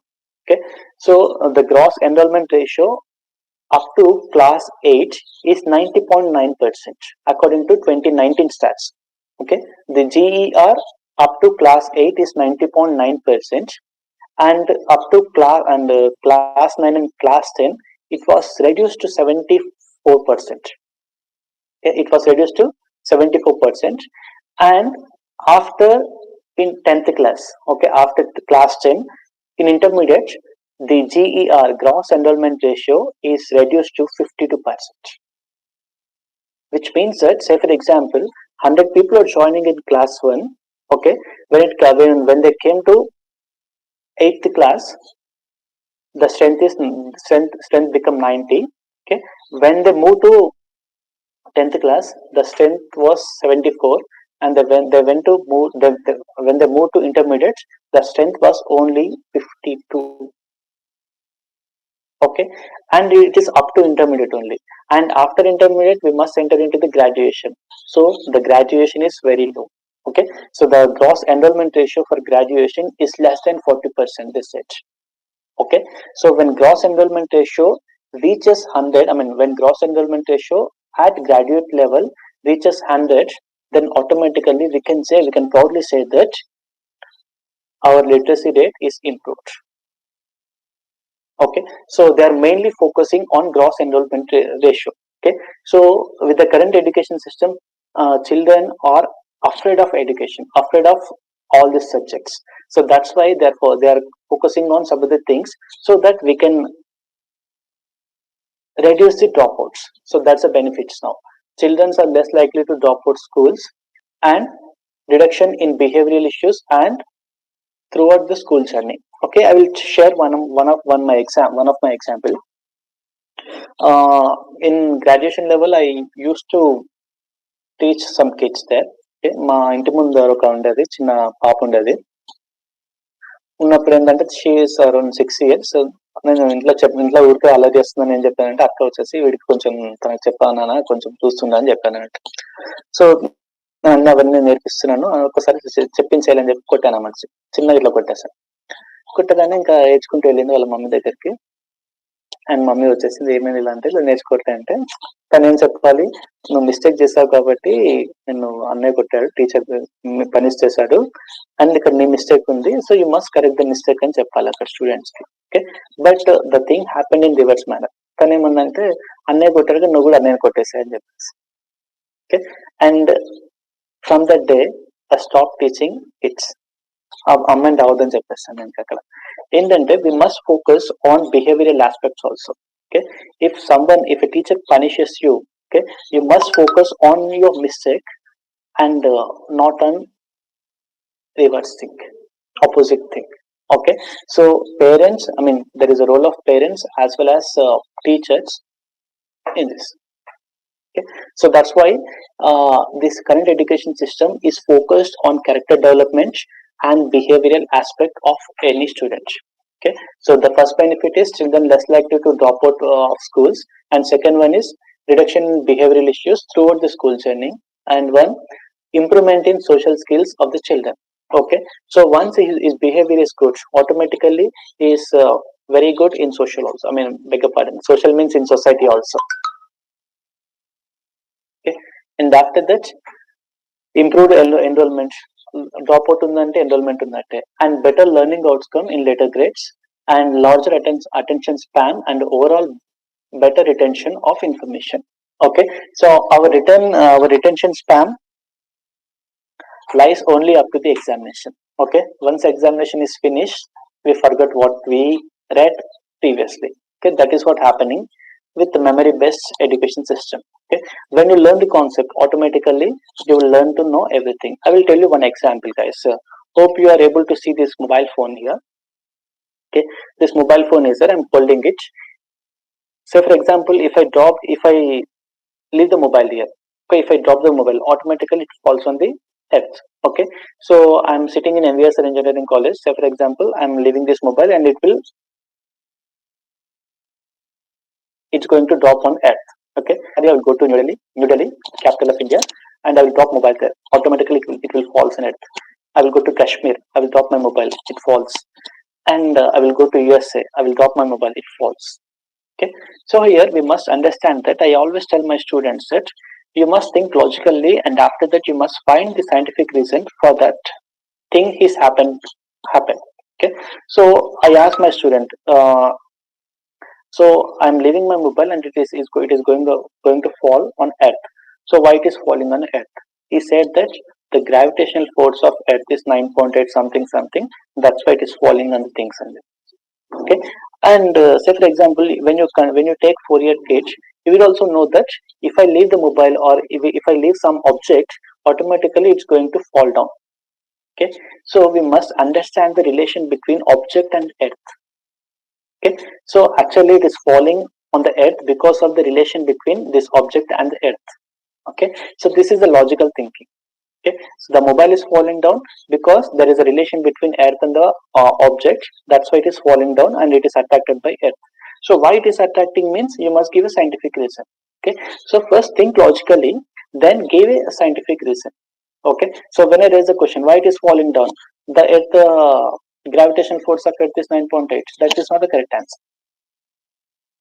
Okay, so the gross enrollment ratio up to class 8 is 90.9% according to 2019 stats. Okay, the GER up to class 8 is 90.9%, and up to class 9 and class 10 it was reduced to 74%. Okay, it was reduced to 74%, and after in 10th class, okay, after class 10 in intermediate, the GER, gross enrollment ratio, is reduced to 52%, which means that, say for example, 100 people are joining in class 1. Okay, when they came to 8th class, the strength become 90. Okay, when they move to 10th class, the strength was 74, and when they went to when they moved to intermediate, the strength was only 52. Okay, and it is up to intermediate only, and after intermediate we must enter into the graduation, so the graduation is very low. Okay, so the gross enrollment ratio for graduation is less than 40%, they said. Okay, so when gross enrollment ratio reaches 100, I mean when gross enrollment ratio at graduate level reaches 100, then automatically we can proudly say that our literacy rate is improved. Okay, so they are mainly focusing on gross enrollment ratio. Okay, so with the current education system, children are afraid of education, afraid of all these subjects. So that's why therefore they are focusing on some other things, so that we can reduce the dropouts. So that's the benefits now. Children are less likely to drop out schools, and reduction in behavioral issues and throughout the school journey. Okay, I will share one of my example. In graduation level, I used to teach some kids there. Okay, మా ఇంటి ముందు ఒక ఉండేది చిన్న పాప ఉండేది. ఉన్నప్పుడు ఏంటంటే షీఈస్ అరౌండ్ 6 years. నేను ఇంట్లో ఊరికే అలా చేస్తుందని ఏం చెప్పానంటే, అక్క వచ్చేసి వీడికి కొంచెం తనకు చెప్పానా కొంచెం చూస్తుండ అని చెప్పాను అన్నట్టు. సో అన్ని అవన్నీ నేర్పిస్తున్నాను, ఒకసారి చెప్పించేయాలని చెప్పి కొట్టాను అన్నమాట. చిన్నగా ఇట్లా కొట్టేసాను. కొట్టగానే ఇంకా ఏడ్చుకుంటూ వెళ్ళింది వాళ్ళ మమ్మీ దగ్గరికి. అండ్ మమ్మీ వచ్చేసింది, ఏమైంది ఇలా అంటే, ఇలా నేర్చుకోవట్లే అంటే, తను ఏం చెప్పాలి, నువ్వు మిస్టేక్ చేసావు కాబట్టి నిన్ను అన్నయ్య కొట్టాడు, టీచర్ పనిష్ చేశాడు, అండ్ ఇక్కడ నీ మిస్టేక్ ఉంది, so you must correct the mistake అని చెప్పాలి అక్కడ స్టూడెంట్స్ కి. Okay, but the thing happen in reverse manner. తను ఏమన్నంటే, అన్నయ్య కొట్టాడు నువ్వు కూడా అన్నయ్య కొట్టేసాయి అని చెప్పేసి. Okay, and from that day I stop teaching its. అమ్మాయిని రావద్దని చెప్పేస్తాను నేను అక్కడ. ఏంటంటే we must focus on behavioural aspects also. Okay, if a teacher punishes you, okay, you must focus on your mistake and not on reverse thing, opposite thing. Okay, so parents, I mean there is a role of parents as well as teachers in this. Okay, so that's why this current education system is focused on character development, and behavioral aspect of any student. Okay, so the first benefit is children less likely to drop out of schools, and second one is reduction in behavioral issues throughout the school journey, and one improvement in social skills of the children. Okay, so once his behavior is good, automatically he is very good in social also. I mean, beg your pardon, social means in society also. Okay, and after that, improved enrollment, dropout ఉందంటే enrollment ఉందంటే, and better learning outcome in later grades, and larger attention span, and overall better retention of information. Okay, so our retention span lies only up to the examination. Okay, once examination is finished, we forgot what we read previously. Okay, that is what happening with the memory based education system. Okay, when you learn the concept, automatically you will learn to know everything. I will tell you one example, guys. Hope you are able to see this mobile phone here. Okay, this mobile phone is there, I'm holding it. So for example, if I leave the mobile here, okay, if I drop the mobile, automatically it falls on the earth. Okay, so I'm sitting in MVSR engineering college. Say for example, I'm leaving this mobile and it's going to drop on earth. Okay, and I will go to New Delhi, capital of India, and I will drop mobile there. Automatically it will fall on earth. I will go to Kashmir, I will drop my mobile, it falls. And I will go to USA, I will drop my mobile, it falls. Okay, so here we must understand that I always tell my students that you must think logically, and after that you must find the scientific reason for that thing is happen. Okay, so I ask my student, so I'm leaving my mobile and it is going to fall on earth. So why it is falling on earth? He said that the gravitational force of earth is 9.8 something something. That's why it is falling on the things. Okay, and say for example, when you take Fourier gauge, you will also know that if I leave the mobile, or if I leave some object, automatically it's going to fall down. Okay, so we must understand the relation between object and earth. Okay, so actually it is falling on the earth because of the relation between this object and the earth. Okay, so this is the logical thinking. Okay, so the mobile is falling down because there is a relation between earth and the object. That's why it is falling down and it is attracted by earth. So why it is attracting means you must give a scientific reason. Okay, so first think logically, then give a scientific reason. Okay, so when I raise the question why it is falling down, the earth gravitation force of earth is 9.8. That is not the correct answer.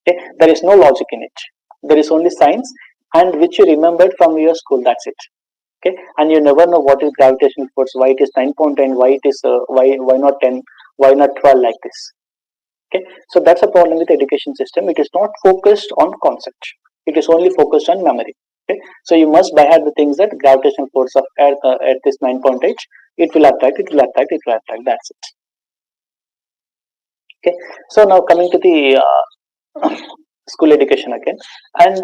Okay, there is no logic in it. There is only science, and which you remembered from your school. That's it. Okay, and you never know what is gravitational force, why it is 9.10, why it is why not 10, why not 12 like this. Okay, so that's a problem with the education system. It is not focused on concept, it is only focused on memory. Okay, so you must by heart the things that gravitational force of earth is 9.8, it will attract, that's it. Okay, so now coming to the school education again, and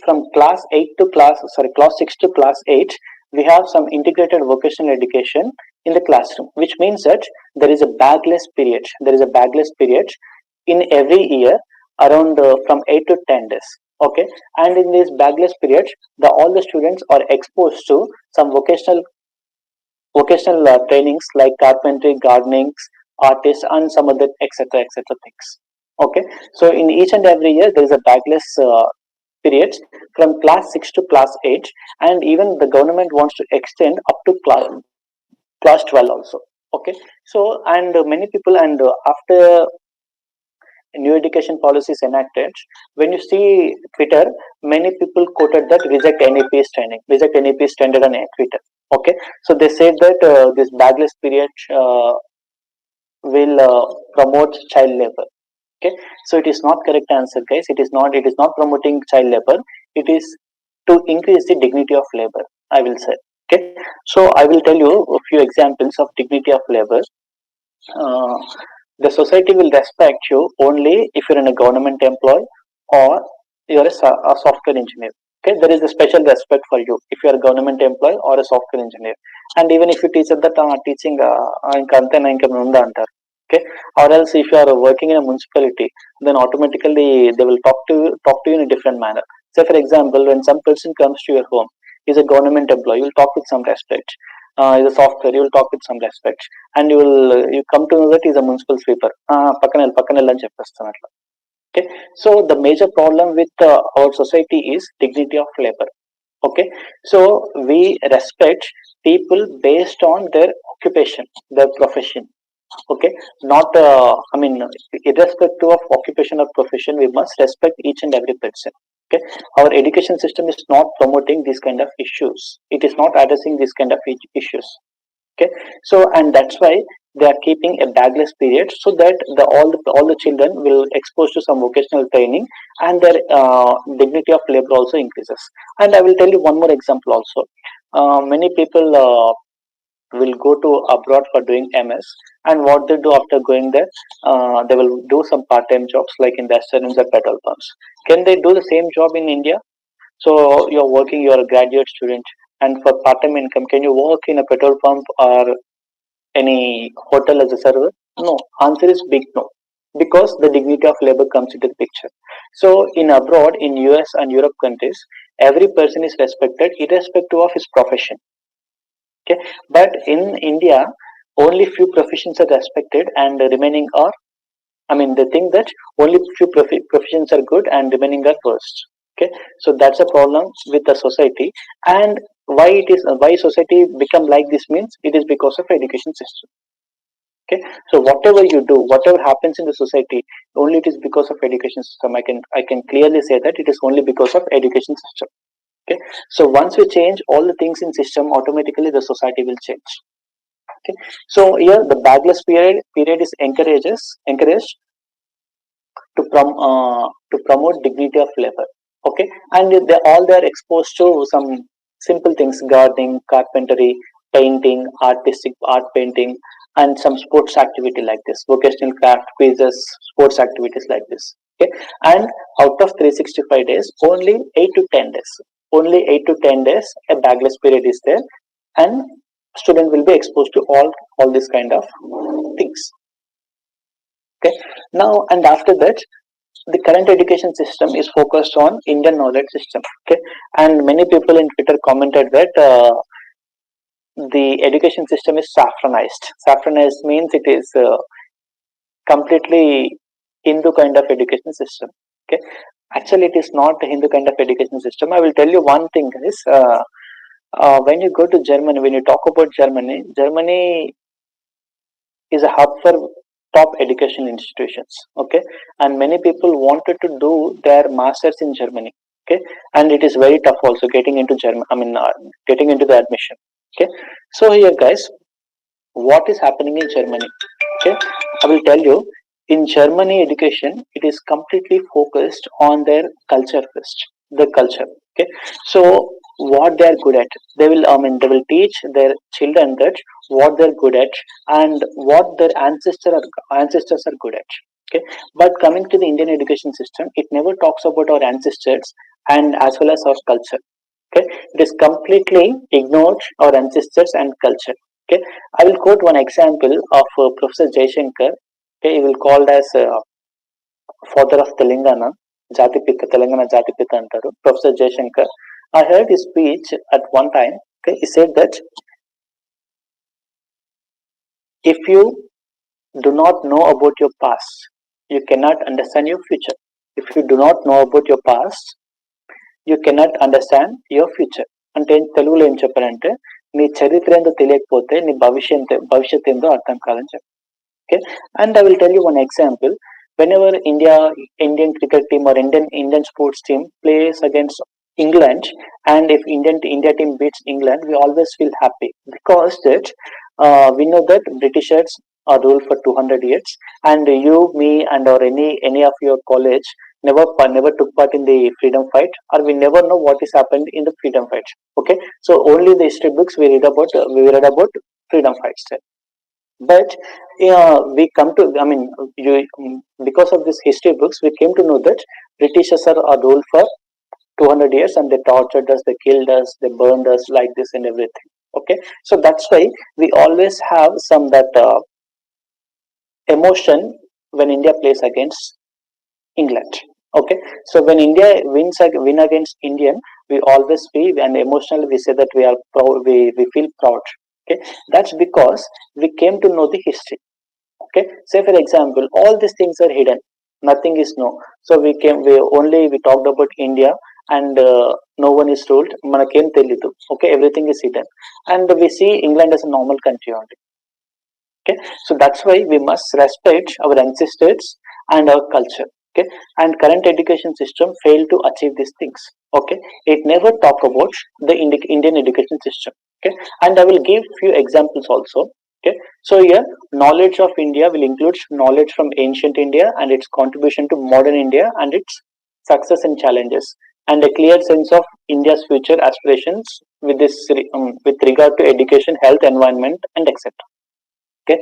from class 6 to class 8, we have some integrated vocational education in the classroom, which means that there is a bagless period in every year around from 8 to 10 days. Okay, and in this bagless period, all the students are exposed to some vocational trainings like carpentry, gardening, artists, and some other etc things. Okay, so in each and every year there is a bagless periods from class 6 to class 8, and even the government wants to extend up to class 12 also. Okay, so and many people, and after new education policies enacted, when you see Twitter, many people quoted that reject NEP standard on Twitter. Okay, so they said that this bagless period will promote child labor. Okay, so it is not correct answer, guys. It is not promoting child labor. It is to increase the dignity of labor, I will say. Okay, so I will tell you a few examples of dignity of labor. uh, the society will respect you only if you're in a government employee, or you're a software engineer. Okay, there is a special respect for you if you're a government employee or a software engineer. And even if you teach at that teaching ఇంకా అంతేనా ఇంకా ఉందా అంటారు. Okay, or else if you are working in a municipality, then automatically they will talk to you in a different manner. Say for example, when some person comes to your home, is a government employee, you will talk with some respect. is a software. You will talk with some respect, and you come to know that he is a municipal sweeper. Pakkanel అని చెప్పేస్తాను అట్లా. Okay, so the major problem with our society is dignity of labor. Okay, so we respect people based on their occupation, their profession. Okay, not irrespective of occupation or profession, we must respect each and every person. Okay, our education system is not promoting these kind of issues. It is not addressing these kind of issues. Okay, so and that's why they are keeping a bagless period, so that all the children will exposed to some vocational training, and their dignity of labor also increases. And I will tell you one more example also. Many people will go to abroad for doing MS, and what they do after going there, they will do some part-time jobs like in restaurants or petrol pumps. Can they do the same job in India? So you're working, you're a graduate student, and for part-time income, can you work in a petrol pump or any hotel as a server? No. Answer is big no, because the dignity of labor comes into the picture. So in abroad, in US and Europe countries, every person is respected irrespective of his profession. Okay, but in India, only few professions are respected, and the remaining are, they think that only few professions are good and remaining are worst. Okay, so that's a problem with the society. And why society become like this means it is because of education system. Okay, so whatever you do, whatever happens in the society, only it is because of education system. I can clearly say that it is only because of education system. Okay, so once we change all the things in system, automatically the society will change. Okay, so here the bagless period is encouraged to promote dignity of labor. Okay, and they are exposed to some simple things: gardening, carpentry, painting, artistic art painting, and some sports activity like this, vocational craft quizzes, sports activities like this. Okay, and out of 365 days, only 8 to 10 days a bagless period is there, and student will be exposed to all these kind of things. Okay, now and after that, the current education system is focused on Indian knowledge system. Okay, and many people in Twitter commented that the education system is saffronized. Saffronized means it is completely Hindu kind of education system. Okay, actually it is not a Hindu kind of education system. I will tell you one thing, guys. When you go to Germany, when you talk about Germany is a hub for top education institutions. Okay, and many people wanted to do their masters in Germany. Okay, and it is very tough also getting into getting into the admission. Okay, so here, guys, what is happening in Germany? Okay, I will tell you. In Germany, education, it is completely focused on their culture first, the culture. Okay, so what they are good at, they will teach their children that what they're good at and what their ancestors are good at. Okay, but coming to the Indian education system, it never talks about our ancestors and as well as our culture. Okay, it is completely ignored our ancestors and culture. Okay, I will quote one example of Professor Jaishankar. Okay, he will called as father of Telangana, Telangana Jatipita antaru, Professor Jaishankar. I heard his speech at one time. Okay, he said that if you do not know about your past, you cannot understand your future. If you do not know about your past, you cannot understand your future. అంటే తెలుగులో ఏం చెప్పారంటే, నీ చరిత్ర ఏందో తెలియకపోతే నీ భవిష్యత్ ఏందో అర్థం కాదని చెప్పారు. Okay, and I will tell you one example. Whenever Indian cricket team or Indian sports team plays against England, and if India team beats England, we always feel happy, because that we know that Britishers are ruled for 200 years, and you, me, and or any of your college never took part in the freedom fight, or we never know what has happened in the freedom fight. Okay, so only the history books we read about freedom fights there. But we come to, because of these history books, we came to know that Britishers are ruled for 200 years, and they tortured us, they killed us, they burned us like this and everything. Okay, so that's why we always have some that emotion when India plays against England. Okay, so when India win against Indian, we always feel, and emotionally we say that we are proud, we feel proud. Okay, that's because we came to know the history. Okay, say for example, all these things are hidden, nothing is known. So we talked about India, and no one is ruled, manakem telidu. Okay, everything is hidden, and we see England as a normal country only. Okay, so that's why we must respect our ancestors and our culture. Okay, and current education system failed to achieve these things. Okay, it never talk about the Indian education system. Okay, and I will give few examples also. Okay, so here knowledge of India will include knowledge from ancient India and its contribution to modern India and its success and challenges, and a clear sense of India's future aspirations with with regard to education, health, environment, and etc. Okay,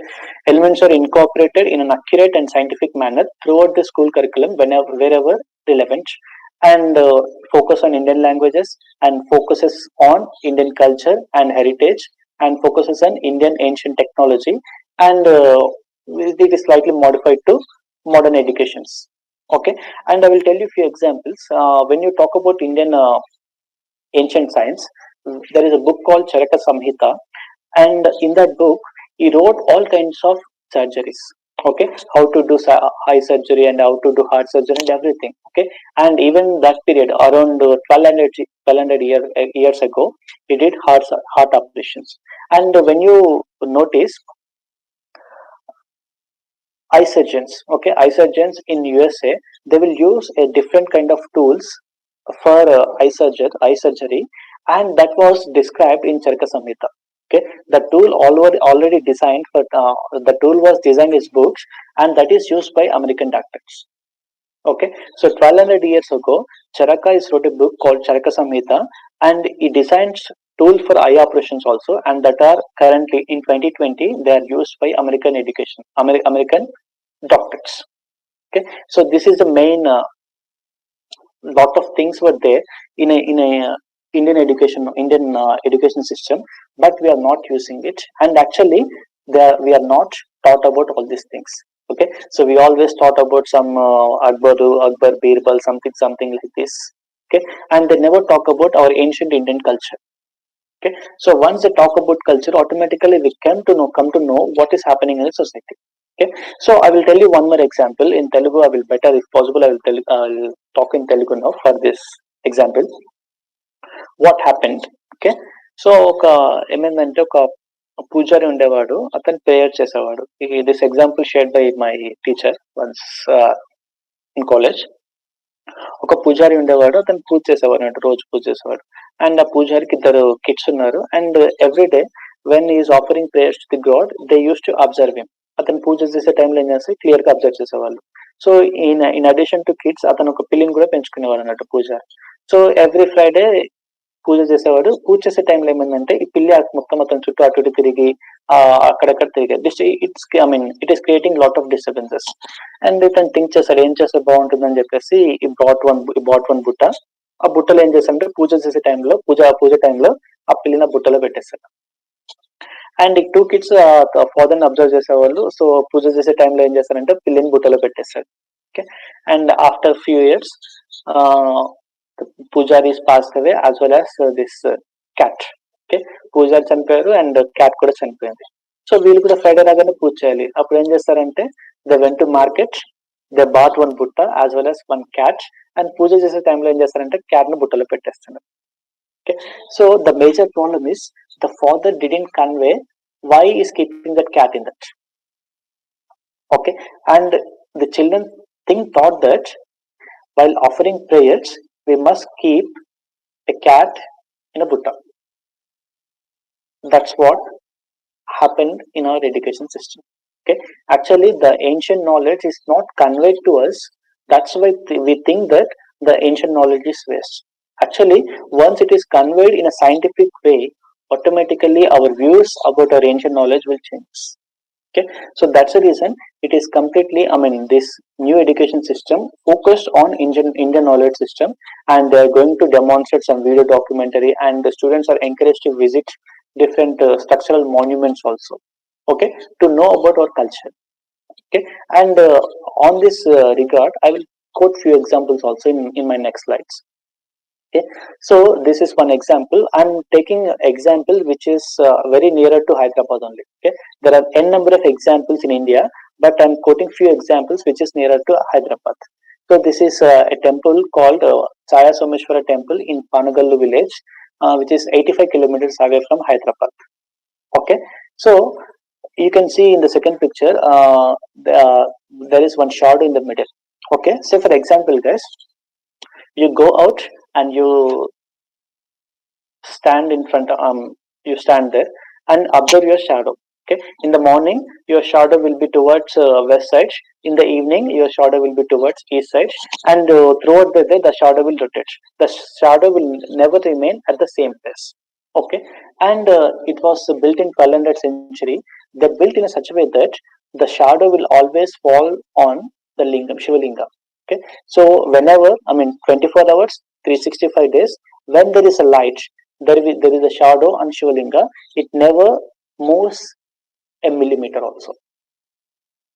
elements are incorporated in an accurate and scientific manner throughout the school curriculum wherever relevant, and focus on Indian languages, and focuses on Indian culture and heritage, and focuses on Indian ancient technology, and it is slightly modified to modern educations. Okay, and I will tell you a few examples. When you talk about Indian ancient science, there is a book called Charaka Samhita, and in that book he wrote all kinds of surgeries. Okay, how to do eye surgery and how to do heart surgery and everything. Okay, and even that period around 1200 years ago, he did heart operations. And when you notice, eye surgeons, okay, eye surgeons in USA, they will use a different kind of tools for eye surgery, and that was described in Charaka Samhita. Okay, the tool already designed for the tool was designed as books, and that is used by American doctors. Okay, so 1200 years ago, Charaka is wrote a book called Charaka Samhita, and he designs tool for eye operations also, and that are currently in 2020 they are used by American doctors. Okay, so this is the main lot of things were there in a Indian education system, but we are not using it, and actually we are not taught about all these things. Okay, so we always thought about some Akbar Birbal, something like this. Okay, and they never talk about our ancient Indian culture. Okay, so once they talk about culture, automatically we come to know what is happening in the society. Okay, so I will tell you one more example in Telugu. I will better, if possible, I'll talk in Telugu now for this example. What happened? Okay, so ఒక ఏమైందంటే ఒక పూజారి ఉండేవాడు, అతను prayer చేసేవాడు. This example shared by my teacher once in college. ఒక పూజారి ఉండేవాడు, అతను పూజ చేసేవాడు అంటే రోజు పూజ చేసేవాడు. అండ్ ఆ పూజారికి ఇద్దరు కిడ్స్ ఉన్నారు, and every day when is offering prayers to the God, they use to observe him. అతను పూజ చేసే టైంలో ఏం చేస్తే క్లియర్ గా అబ్జర్వ్ చేసేవాళ్ళు. So in addition to kids, అతను ఒక పిల్లిని కూడా పెంచుకునేవాడు అన్నట్టు పూజారి. సో ఎవ్రీ ఫ్రైడే పూజ చేసేవాడు. పూజ చేసే టైంలో ఏమైందంటే ఈ పిల్లి మొత్తం అతని చుట్టూ అటు ఇటు తిరిగి అక్కడక్కడ తిరిగి it is creating lot of disturbances. And ఇతను థింక్ చేస్తాడు ఏం చేస్తే బాగుంటుందని చెప్పేసి ఈ బాట్ వన్ బుట్ట. ఆ బుట్టలో ఏం చేస్తాడంటే పూజ చేసే టైంలో పూజ టైంలో ఆ పిల్లిని బుట్టలో పెట్టేస్తాడు. అండ్ ఈ టూ కిడ్స్ ఫాదర్ ని అబ్జర్వ్ చేసేవాళ్ళు. సో పూజ చేసే టైంలో ఏం చేస్తారంటే పిల్లిని బుట్టలో పెట్టేస్తాడు. Okay, and after few years పూజారి is passed away as well as this cat. Okay, పూజారి చనిపోయారు అండ్ క్యాట్ కూడా చనిపోయింది. సో వీళ్ళు కూడా ఫ్రైడే రాగానే పూజ చేయాలి. అప్పుడు ఏం చేస్తారంటే they went to market, they bought one బుట్ట as well as one cat, and పూజ చేసే టైంలో ఏం చేస్తారంటే క్యాట్ ను బుట్టలో పెట్టేస్తున్నారు. Okay, so the major problem is the father didn't convey why is keeping that cat in that. Okay, and the children thought that while offering prayers we must keep a cat in a butta. That's what happened in our education system. Okay, actually the ancient knowledge is not conveyed to us. That's why we think that the ancient knowledge is waste. Actually, once it is conveyed in a scientific way, automatically our views about our ancient knowledge will change. Okay, so that's the reason it is completely, this new education system focused on Indian knowledge system, and they are going to demonstrate some video documentary, and the students are encouraged to visit different structural monuments also. Okay, to know about our culture. Okay, and on this regard, I will quote few examples also in my next slides. Okay, so this is one example. I'm taking example which is very nearer to Hyderabad only. Okay, there are n number of examples in India, but I'm quoting few examples which is nearer to Hyderabad. So this is a temple called Chaya Someshwara Temple in Panagallu village, which is 85 kilometers away from Hyderabad. Okay, so you can see in the second picture, there is one shadow in the middle. Okay, so for example, guys, you go out and you stand in front of you stand there and observe your shadow. Okay, in the morning your shadow will be towards west side, in the evening your shadow will be towards east side, and throughout the day the shadow will rotate. The shadow will never remain at the same place. Okay, and it was built in 1200th century. They built in such a way that the shadow will always fall on the lingam, shivalingam. Okay, so whenever, I mean, 24 hours, 365 days, when there is a light, there is a shadow on Shivalinga. It never moves a millimeter also.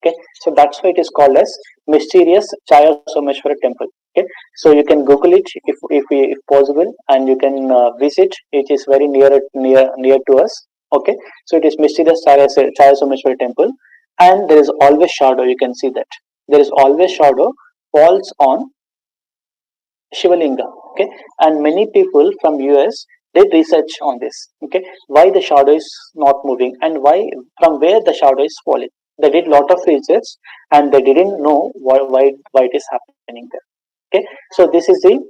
Okay, so that's why it is called as mysterious Chaya Someshwara temple. Okay, so you can Google it if possible, and you can visit. It is very near to us. Okay, so it is mysterious Chaya Someshwara temple, and there is always shadow. You can see that there is always shadow falls on Shivalinga. Okay, and many people from US did research on this. Okay, why the shadow is not moving and why from where the shadow is falling. They did lot of research and they didn't know why it is happening there. Okay, so this is the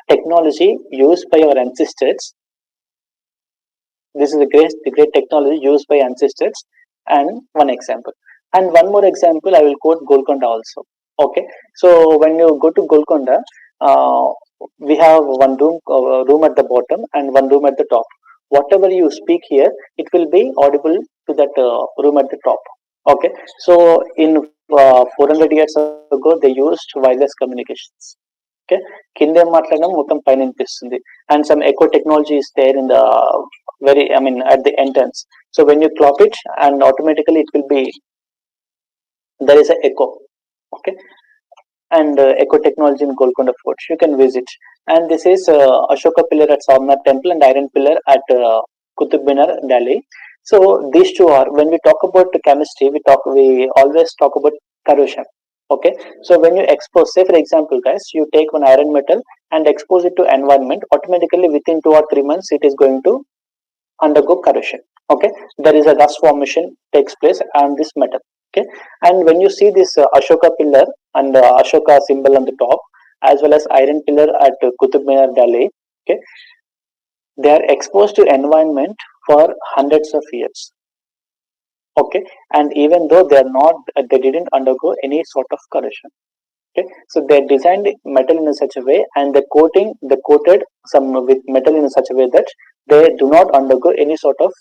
technology used by our ancestors. This is a great technology used by ancestors, and one example. And one more example, I will quote Golconda also. Okay, so when you go to Golconda, uh, we have one room at the bottom and one room at the top. Whatever you speak here, it will be audible to that room at the top. Okay, so in 400 years ago, they used wireless communications. Okay, కింద ఏం మాట్లాడడం మొత్తం పైన వినిపిస్తుంది, and some echo technology is there in the very, I mean, at the entrance. So when you clock it, and automatically it will be, there is a echo. Okay, and echo technology in Golconda Fort you can visit. And this is Ashoka pillar at Somnath temple and iron pillar at Qutub Minar, Delhi. So these two are, when we talk about chemistry, we always talk about corrosion. Okay, so when you expose, say for example, guys, you take one iron metal and expose it to environment, automatically within 2 or 3 months it is going to undergo corrosion. Okay, there is a rust formation takes place on this metal. Okay, and when you see this Ashoka pillar and Ashoka symbol on the top, as well as iron pillar at Qutub Minar, Delhi, okay, they are exposed to environment for hundreds of years. Okay, and even though they are not, they didn't undergo any sort of corrosion. Okay, so they designed metal in such a way, and they coated some with metal in such a way that they do not undergo any sort of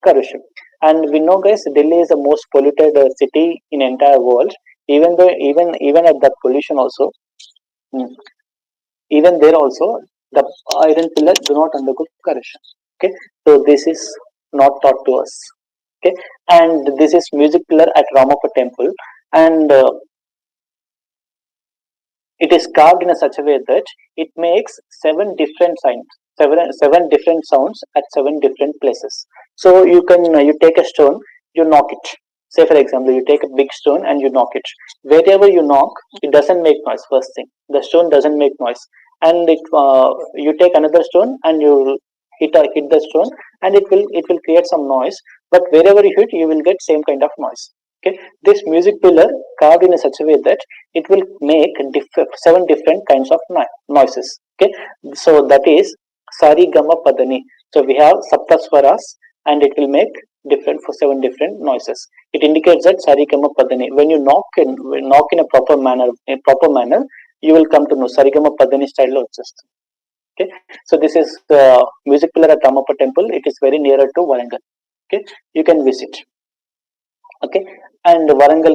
corrosion. And we know, guys, Delhi is the most polluted city in entire world. Even though, even at that pollution also, mm, even there also, the iron pillars do not undergo corrosion. Okay, so this is not taught to us. Okay, and this is music pillar at Ramappa temple, and it is carved in a such a way that it makes seven different sounds at 7 different places. So you can you take a stone, you knock it. Say for example, you take a big stone and you knock it. Wherever you knock, it doesn't make noise. First thing, the stone doesn't make noise, and you take another stone and you hit the stone, and it will create some noise. But wherever you hit, you will get same kind of noise. Okay, this music pillar carved in a such a way that it will make 7 different kinds of noises. Okay, so that is Sari Gama Padani. So we have Saptaswaras, and it will make different for 7 different noises. It indicates that Sari Gama Padani. When you knock in a proper manner, you will come to know Sari Gama Padani style of system. Okay, so this is the music pillar at Ramappa temple. It is very nearer to Warangal. Okay, you can visit. Okay, and Warangal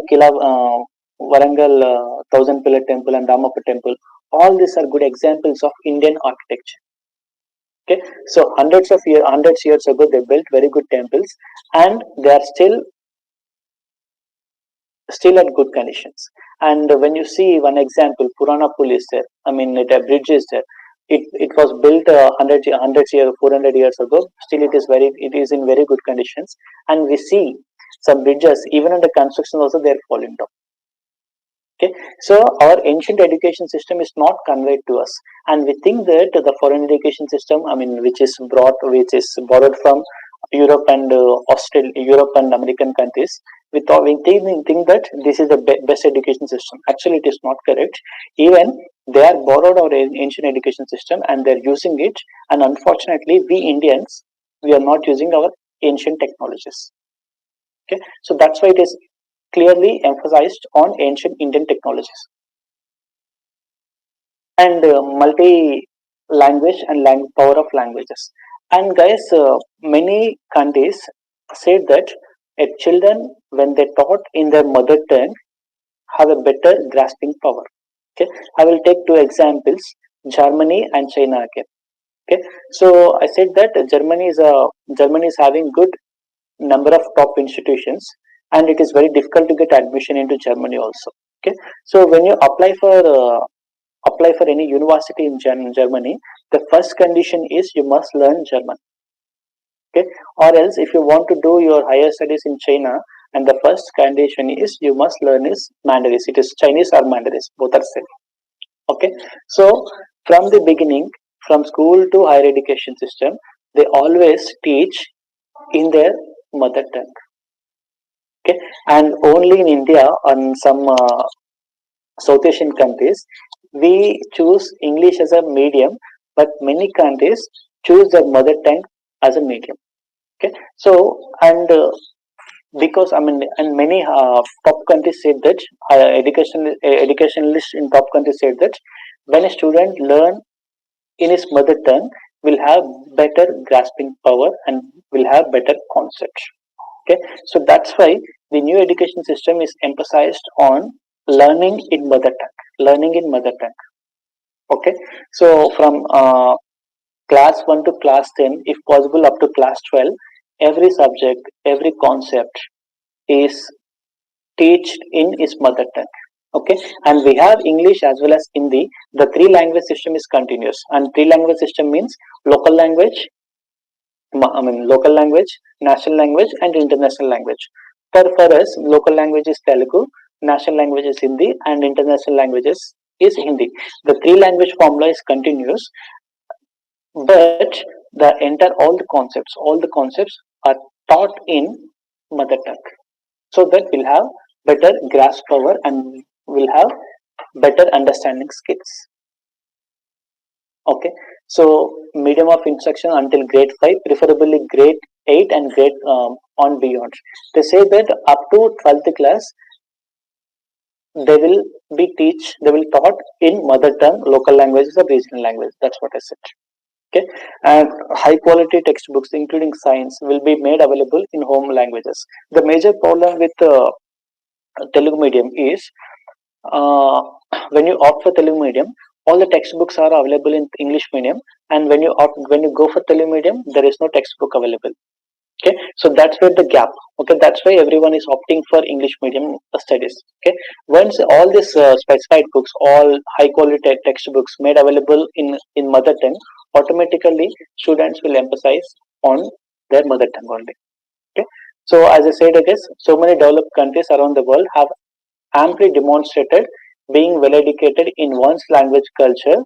Thousand Pillar Temple and Ramappa Temple. All these are good examples of Indian architecture. Okay, so hundreds years ago, they built very good temples, and they are still at good conditions. And when you see one example, Purana Pool is there. I mean, the bridge is there. it was built 100 years, 400 years ago. Still, it is in very good conditions, and we see some bridges even under construction also they are falling down. Okay, so our ancient education system is not conveyed to us, and we think that the foreign education system, I mean, which is borrowed from Europe and Europe and American countries, we think that this is the best education system. Actually, it is not correct. Even they are borrowed our ancient education system and they are using it, and unfortunately, we Indians we are not using our ancient technologies. Okay, so that's why it is clearly emphasized on ancient Indian technologies and multi language and power of languages. And guys, many countries said that children, when they taught in their mother tongue, have a better grasping power. Okay, I will take two examples: Germany and China again. Okay, so I said that Germany is having good number of top institutions, and it is very difficult to get admission into Germany also. Okay, so when you apply for any university in Germany, the first condition is you must learn German. Okay, or else if you want to do your higher studies in China, and the first condition is you must learn is Mandarin. It is Chinese or Mandarin, both are same. Okay, so from the beginning, from school to higher education system, they always teach in their mother tongue. Okay, and only in India and some South Asian countries, we choose English as a medium, but many countries choose their mother tongue as a medium. Okay, so and because I mean, and many top countries said that educationalists in top countries said that when a student learn in his mother tongue, will have better grasping power and will have better concepts. Okay, so that's why the new education system is emphasized on learning in mother tongue. Okay, so from class 1 to class 10, if possible up to class 12, every subject, every concept is taught in his mother tongue. Okay, and we have English as well as Hindi. The three language system is continuous, and three language system means local language, local language, national language, and international language. For us, local language is Telugu, national language is Hindi, and international languages is Hindi. The three language formula is continuous, but all the concepts are taught in mother tongue, so that we'll have better grasp power and will have better understanding skills. Okay, so medium of instruction until grade 5, preferably grade 8 and grade on beyond. They say that up to 12th class they will taught in mother tongue, local languages or regional language. That's what I said. Okay, and high quality textbooks including science will be made available in home languages. The major problem with Telugu medium is uh, when you opt for Telugu medium, all the textbooks are available in English medium, and when you go for Telugu medium, there is no textbook available. Okay, so that's where the gap. Okay, that's why everyone is opting for English medium studies. Okay, once all these specified books, all high quality textbooks made available in mother tongue, automatically students will emphasize on their mother tongue only. Okay, so as I said, I guess so many developed countries around the world have amply demonstrated being well educated in one's language, culture,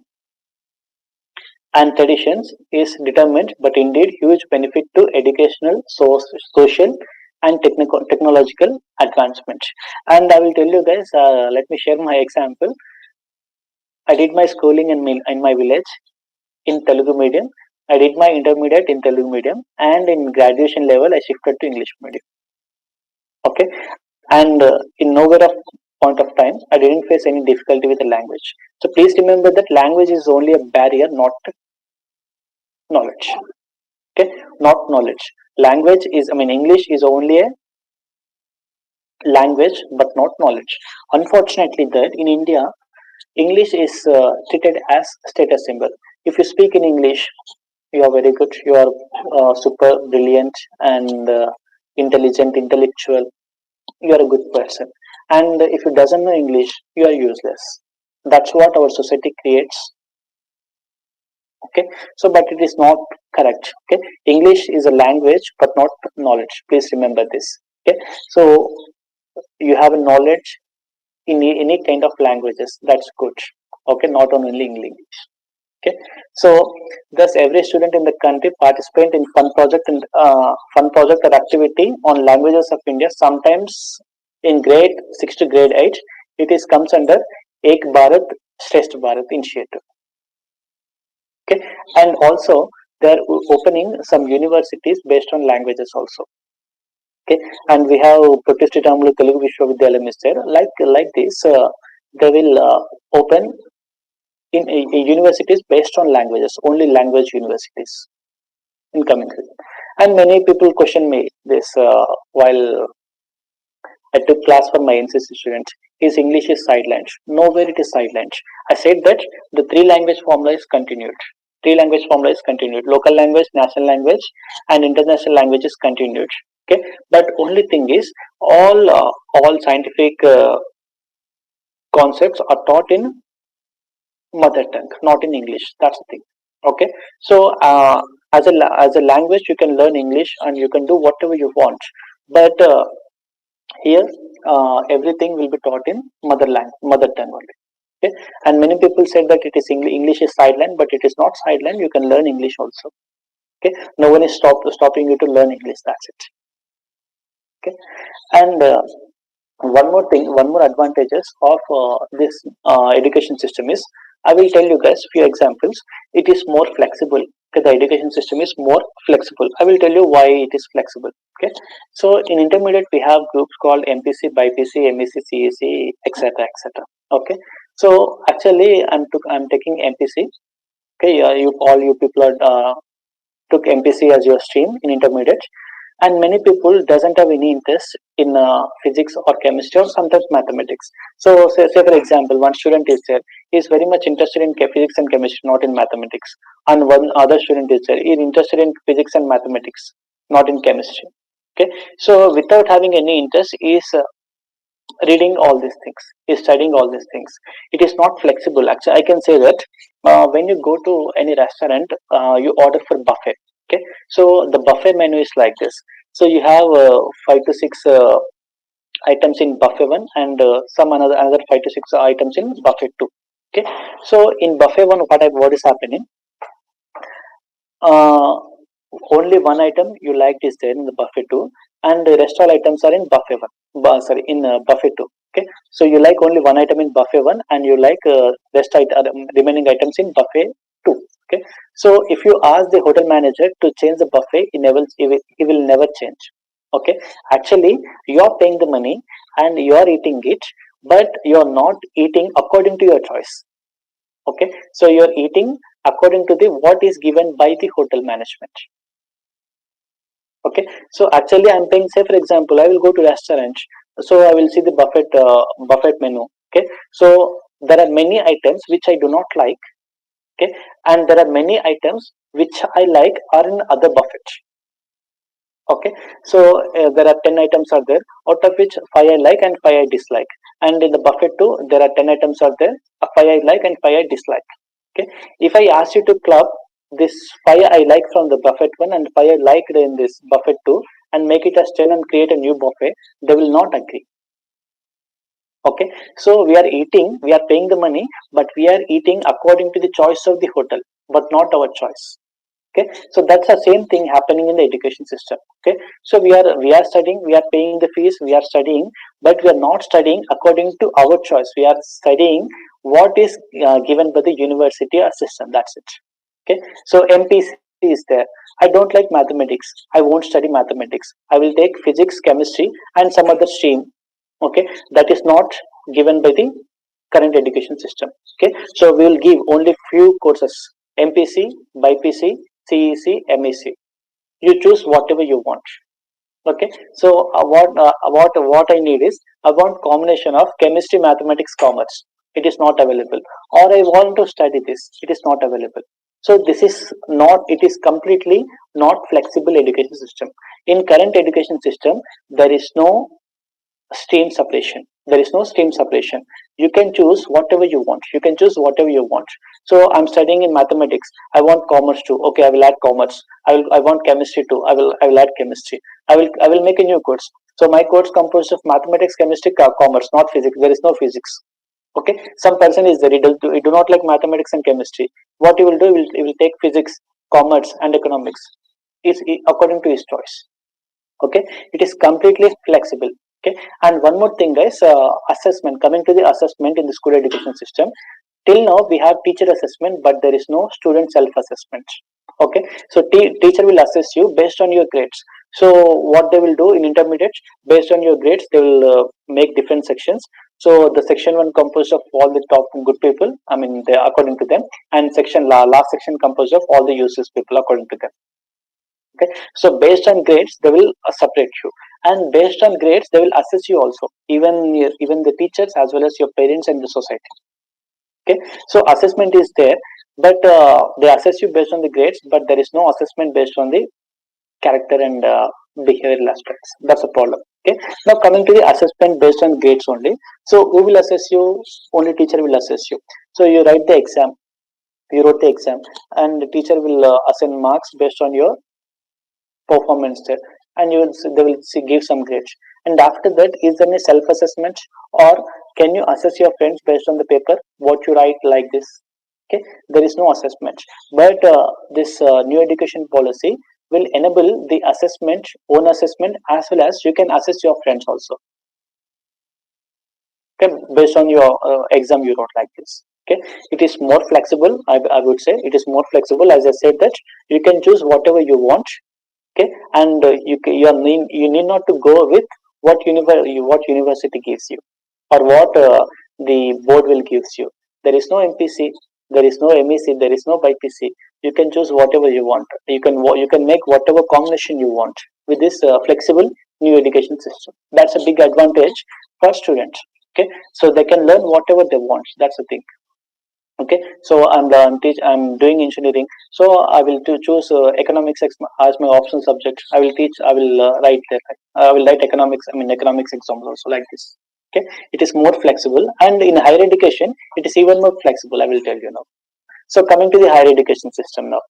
and traditions is determined, but indeed huge benefit to educational, social, and technological advancement. And I will tell you guys, let me share my example. I did my schooling in my village in Telugu medium. I did my intermediate in Telugu medium, and in graduation level, I shifted to English medium. Okay, and in nowhere of point of time, I didn't face any difficulty with the language. So please remember that language is only a barrier, not knowledge. Okay, not knowledge. Language is, I mean, English is only a language, but not knowledge. Unfortunately, that in India, English is treated as status symbol. If you speak in English, you are very good. You are super brilliant and intelligent, intellectual. You are a good person. And if you doesn't know English, you are useless. That's what our society creates Okay, so but it is not correct. Okay, English is a language but not knowledge. Please remember this. Okay, so you have a knowledge in any kind of languages. That's good. Okay, not only English. Okay, so thus every student in the country participate in fun project or activity on languages of India. Sometimes in grade 6 to grade 8, it is comes under Ek Bharat Shresth Bharat initiative. Okay, and also they are opening some universities based on languages also. Okay, and we have Pratishthitamulu Telugu Vishwavidyalaya is there. Like this, they will open in universities based on languages, only language universities in coming years. And many people question me this while I took class for my NCC students. His English is sidelined. Nowhere it is sidelined. I said that the three language formula is continued. Three language formula is continued. Local language, national language, and international language is continued. Okay, but only thing is all scientific concepts are taught in mother tongue, not in English. That's the thing. Okay, so as a language, you can learn English and you can do whatever you want, but here everything will be taught in mother tongue only. Okay, and many people said that it is English is sideline, but it is not sideline. You can learn English also. Okay, no one is stopping you to learn English. That's it. Okay, and one more thing, one more advantages of this education system is, I will tell you guys few examples. It is more flexible. Okay, the education system is more flexible. I will tell you why it is flexible. Okay, so in intermediate we have groups called MPC, BPC, MEC, CAC, etc., etc. Okay, so actually I'm taking MPC. Okay, you people are took MPC as your stream in intermediate, and many people doesn't have any interest in physics or chemistry or sometimes mathematics. So say for example, one student is there, he is very much interested in physics and chemistry, not in mathematics, and one other student is there, he is interested in physics and mathematics, not in chemistry. Okay, so without having any interest, he is reading all these things, is studying all these things. It is not flexible. Actually, I can say that when you go to any restaurant, you order for buffet. Okay, so the buffet menu is like this. So you have 5 to 6 items in buffet one, and some another 5 to 6 items in buffet two. Okay, so in buffet one, what is happening? Uh, Only one item you liked is there in the buffet two, and the rest all items are in buffet one. In buffet two. Okay, so you like only one item in buffet one, and you like remaining items in buffet two. Okay, so if you ask the hotel manager to change the buffet, he will never change. Okay, actually you are paying the money and you are eating it, but you are not eating according to your choice. Okay, so you are eating according to the what is given by the hotel management. Okay, so actually I'm paying, say for example, I will go to restaurant, so I will see the buffet menu. Okay, so there are many items which I do not like. Okay, and there are many items which I like are in other buffet. Okay, so there are 10 items are there, out of which 5 I like and 5 I dislike, and in the buffet too there are 10 items are there, 5 I like and 5 I dislike. Okay, if I ask you to club this 5 I like from the buffet one and 5 I like in this buffet two and make it as 10 and create a new buffet, they will not agree. Okay, so we are paying the money, but we are eating according to the choice of the hotel, but not our choice. Okay, so that's the same thing happening in the education system. Okay, so we are studying, we are paying the fees, we are studying, but we are not studying according to our choice. We are studying what is given by the university or system. That's it. Okay, so MPC is there. I don't like mathematics, I won't study mathematics, I will take physics, chemistry, and some other stream. Okay, that is not given by the current education system. Okay, so we will give only few courses: MPC, BPC, CEC, MEC. You choose whatever you want. Okay, so what I need is, I want combination of chemistry, mathematics, commerce. It is not available. Or I want to study this. It is not available. So this is not. It is completely not flexible education system. In current education system, there is no stream separation. There is no stream separation. You can choose whatever you want. You can choose whatever you want. So I'm studying in mathematics. I want commerce too. Okay, I will add commerce. I want chemistry too. I will add chemistry. I will make a new course. So my course composed of mathematics, chemistry, commerce, not physics. There is no physics. Okay, some person is there. He do not like mathematics and chemistry. What he will do? He will take physics, commerce, and economics. Is according to his choice. Okay, it is completely flexible. Okay, and one more thing, guys. Assessment. Coming to the assessment in the school education system, till now we have teacher assessment, but there is no student self assessment. Okay, so teacher will assess you based on your grades. So what they will do in intermediate, based on your grades, they will make different sections. So the section one composed of all the top good people, I mean they according to them, and last section composed of all the useless people according to them. Okay, so based on grades they will separate you, and based on grades they will assess you also, even the teachers as well as your parents and the society. Okay, so assessment is there, but they assess you based on the grades, but there is no assessment based on the character and behavioral aspects. That's a problem. Okay, now coming to the assessment based on grades only. So who will assess you? Only teacher will assess you. So you write the exam, you wrote the exam, and the teacher will assign marks based on your performance there, and they will give some grades. And after that, is there any self assessment, or can you assess your friends based on the paper what you write like this? Okay, there is no assessment, but this new education policy will enable the assessment, own assessment, as well as you can assess your friends also. Okay, based on your exam you wrote like this. Okay, it is more flexible. I would say it is more flexible. As I said, that you can choose whatever you want. Okay, and you need not to go with what university gives you, or what the board will gives you. There is no MPC, there is no MEC, there is no BPC. You can choose whatever you want. You can make whatever combination you want with this flexible new education system. That's a big advantage for students. Okay, so they can learn whatever they want. That's the thing. Okay, so I'm doing engineering, so I will choose economics as my optional subject. I will write that. I will write economics, I mean economics exams also like this. Okay, it is more flexible, and in higher education it is even more flexible, I will tell you now. So coming to the higher education system now.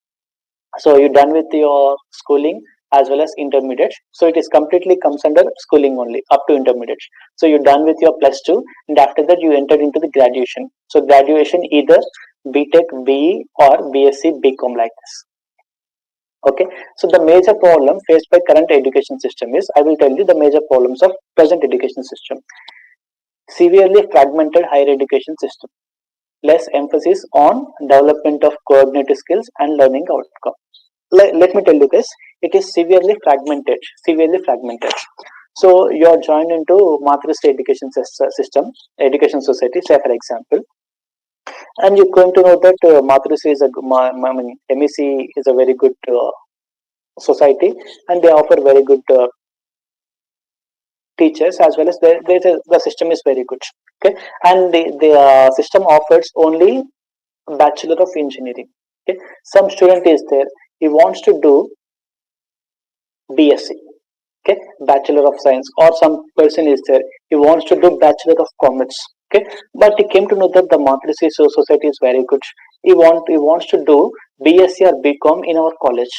So you're done with your schooling as well as intermediate. So it is completely comes under schooling only up to intermediate. So you're done with your plus two, and after that you entered into the graduation. So graduation either BTech, BE, or BSc, BCom like this. Okay. So the major problem faced by current education system is, I will tell you the major problems of present education system. Severely fragmented higher education system. Less emphasis on development of coordinated skills and learning outcome. Let me tell you this, it is severely fragmented. So you are joined into Mathurasri education system, education society, say for example, and you're going to know that Mathurasri is MEC is a very good society, and they offer very good teachers, as well as the system is very good. Okay, and the system offers only Bachelor of Engineering. Okay, some student is there, he wants to do BSc, okay, Bachelor of Science, or some person is there, he wants to do Bachelor of Commerce. Okay, but he came to know that the Mathurasri society is very good. He wants to do BSc or BCom in our college.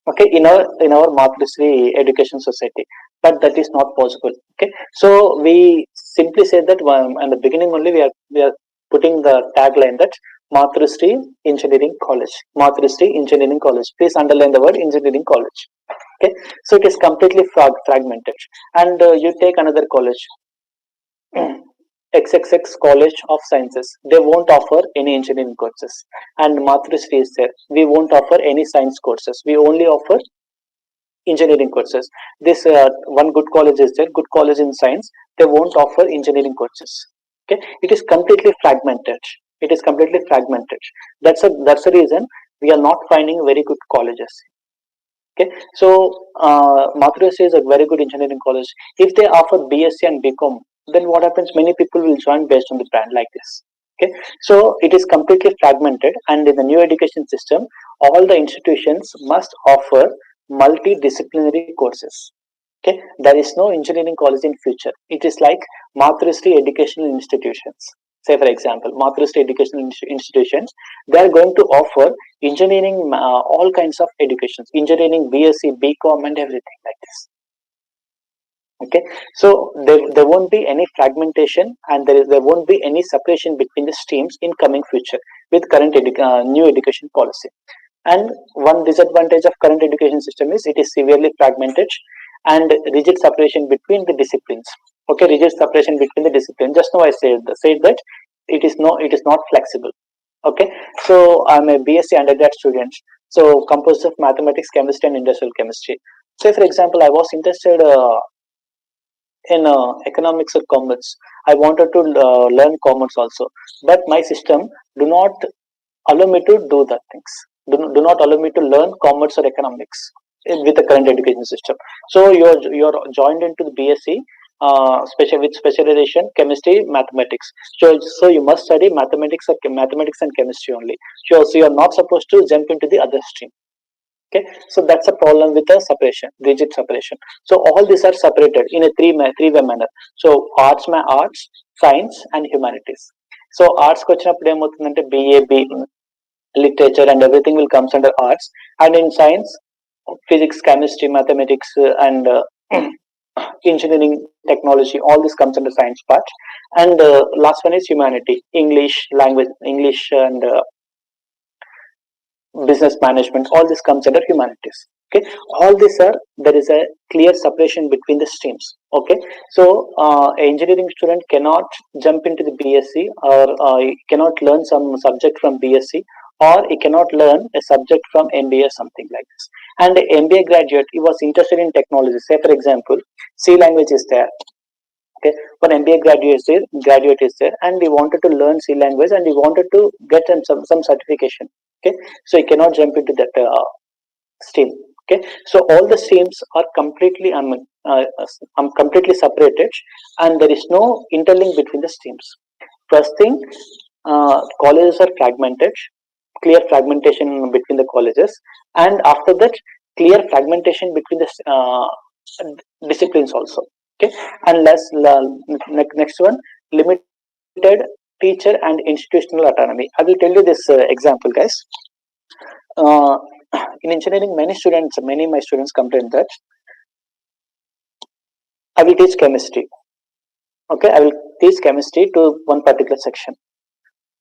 Okay, in our Mathurasri education society, but that is not possible. Okay, so we simply say that in the beginning only we are putting the tagline that Mathurasri Engineering College. Mathurasri Engineering College. Please underline the word engineering college. Okay, so it is completely fragmented, and you take another college, XXX College of Sciences. They won't offer any engineering courses, and Mathurasri is there. We won't offer any science courses. We only offer engineering courses. This one good college is there, good college in science. They won't offer engineering courses. Okay, it is completely fragmented. It is completely fragmented. That's the reason we are not finding very good colleges. Okay, so Mathurasri is a very good engineering college. If they offer BSc and BCom, then what happens? Many people will join based on the brand like this. Okay, so it is completely fragmented, and in the new education system, all the institutions must offer multidisciplinary courses. Okay, there is no engineering college in future. It is like Mathuristry educational institutions. Say for example, Mathuristry educational institutions, they are going to offer engineering, all kinds of educations, engineering, BSc, BCom, and everything like this. Okay, so there won't be any fragmentation, and there won't be any separation between the streams in coming future with current new education policy. And one disadvantage of current education system is it is severely fragmented and rigid separation between the disciplines. Okay, rigid separation between the disciplines. Just now I said that it is not flexible. Okay, so I'm a BSc undergrad student. So composed of mathematics, chemistry, and industrial chemistry. Say for example, I was interested in economics or commerce. I wanted to learn commerce also, but my system do not allow me to do that things. Do not allow me to learn commerce or economics with the current education system. So you're joined into the BSc, with specialization chemistry, mathematics. So you must study mathematics and chemistry only. So you're not supposed to jump into the other stream. Okay, so that's a problem with the separation, rigid separation. So all these are separated in a three-way manner. So arts, science, and humanities. So arts వచ్చినప్పుడు ఏమవుతుందంటే BA, literature, and everything will comes under arts, and in science, physics, chemistry, mathematics, and engineering, technology, all this comes under science part. And last one is humanity, English language, English, and business management, all this comes under humanities. Okay, all these are, there is a clear separation between the streams. Okay, so a engineering student cannot jump into the BSc, or he cannot learn some subject from BSc, or he cannot learn a subject from MBA, something like this. And the MBA graduate, he was interested in technology. Say for example, C language is there. Okay, one MBA graduate is there, and he wanted to learn C language, and he wanted to get some certification. Okay, so he cannot jump into that stream. Okay, so all the streams are completely separated, and there is no interlink between the streams. First thing, colleges are fragmented, clear fragmentation between the colleges, and after that, clear fragmentation between the disciplines also. Okay, and next one, limited teacher and institutional autonomy. I will tell you this example, guys. In engineering, many of my students complain that I will teach chemistry. Okay, I will teach chemistry to one particular section.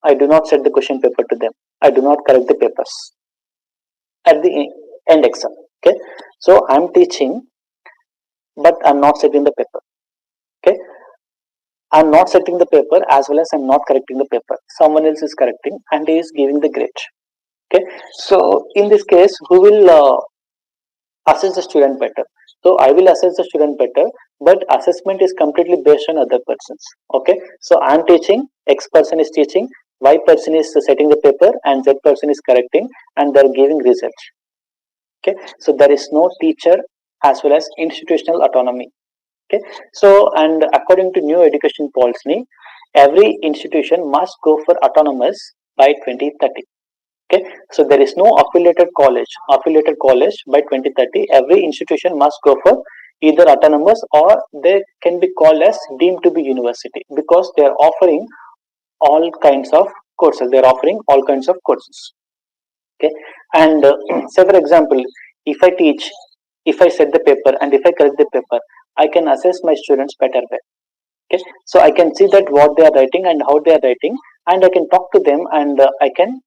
I do not set the question paper to them. I do not correct the papers at the end exam. Okay, so I'm teaching, but I'm not setting the paper. Okay, I'm not setting the paper as well as I'm not correcting the paper. Someone else is correcting and he is giving the grade. Okay, so in this case, who will assess the student better? So I will assess the student better, but assessment is completely based on other persons. Okay, so I'm teaching, X person is teaching, Y person is setting the paper, and Z person is correcting, and they're giving results. Okay, so there is no teacher as well as institutional autonomy. Okay, so and according to new education policy, every institution must go for autonomous by 2030. Okay, so there is no affiliated college by 2030. Every institution must go for either autonomous, or they can be called as deemed to be university, because they are offering all kinds of courses. Okay, and say for example, if I teach, if I set the paper, and if I correct the paper, I can assess my students better way. Okay, so I can see that what they are writing and how they are writing, and I can talk to them, and I can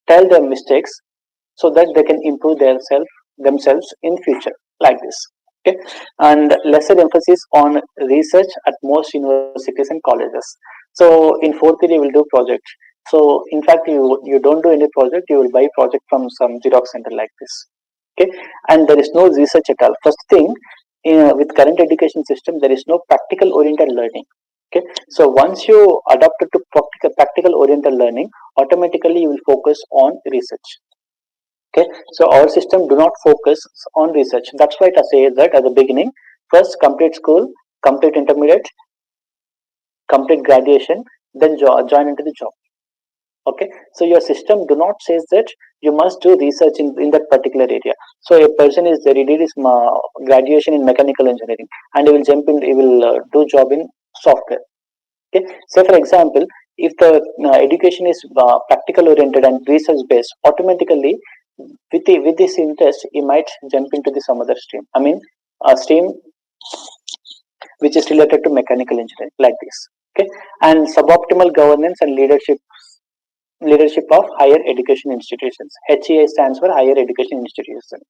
tell their mistakes so that they can improve themselves in future, like this. Okay, and lesser emphasis on research at most universities and colleges. So in fourth year you will do project. So in fact, you don't do any project, you will buy project from some Xerox center, like this. Okay, and there is no research at all. First thing, with current education system, there is no practical oriented learning. Okay, so once you adopt to practical oriented learning, automatically you will focus on research. Okay, so our system do not focus on research. That's why I say that at the beginning, first complete school, complete intermediate, complete graduation, then join into the job. Okay, so your system do not says that you must do research in that particular area. So a person is there, he did his graduation in mechanical engineering, and he will do job in software. Okay, so for example, if the education is practical oriented and research based, automatically with this interest, he might jump into the some other stream. I mean, a stream which is related to mechanical engineering, like this. Okay, and suboptimal governance and leadership of higher education institutions. HEI stands for Higher Education Institutions.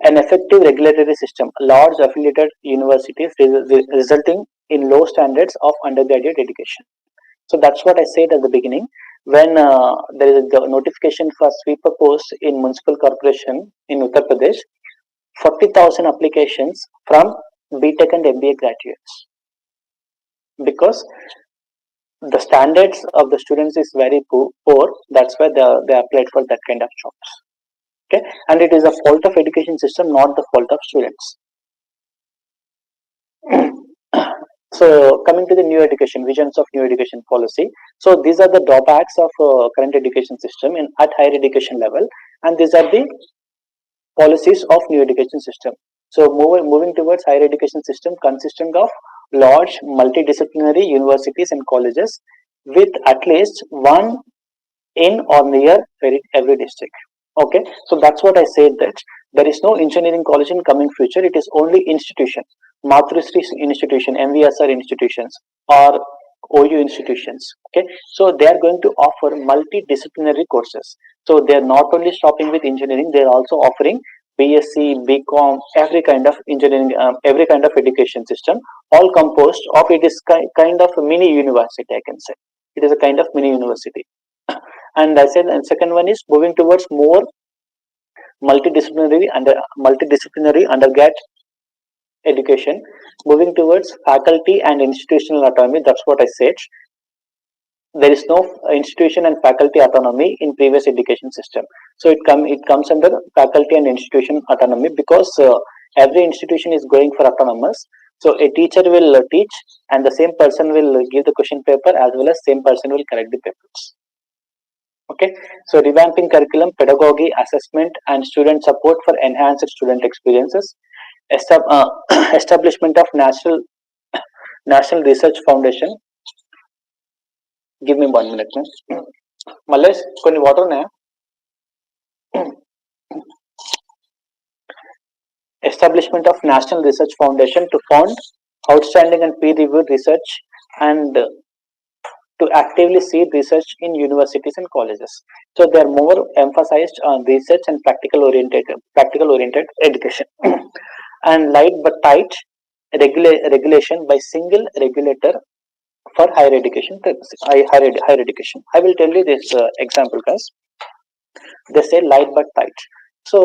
An effective regulatory system, large affiliated universities resulting in low standards of undergraduate education. So that's what I said at the beginning. When there is a notification for sweeper post in municipal corporation in Uttar Pradesh, 40,000 applications from BTech and MBA graduates, because the standards of the students is very poor. That's why they applied for that kind of jobs. Okay, and it is a fault of education system, not the fault of students. So coming to the new education visions of new education policy, so these are the drawbacks of current education system in at higher education level, and these are the policies of new education system. So moving towards higher education system consisting of large multidisciplinary universities and colleges with at least one in or near every district. Okay, so that's what I said, that there is no engineering college in coming future. It is only institution, Matrusri institution, MVSR institutions, or OU institutions. Okay, so they are going to offer multidisciplinary courses. So they are not only stopping with engineering; they are also offering BSc, BCom, every kind of engineering, every kind of education system, all composed of it is kind of a mini university. I can say it is a kind of mini university. And I said, and second one is moving towards more multidisciplinary undergrad education, moving towards faculty and institutional autonomy. That's what I said. There is no institution and faculty autonomy in previous education system. So it comes under faculty and institution autonomy, because every institution is going for autonomous. So a teacher will teach, and the same person will give the question paper, as well as same person will correct the papers. Okay, so revamping curriculum, pedagogy, assessment, and student support for enhanced student experiences. Establishment of national research foundation. Give me 1 minute, man. Malays, కొన్ని water ఉన్నాయా? Establishment of national research foundation to fund outstanding and peer-reviewed research, and to actively seed research in universities and colleges. So they are more emphasized on research and practical oriented education. And light but tight regulation by single regulator for higher education. Higher education. I will tell you this example, guys. They say light but tight. So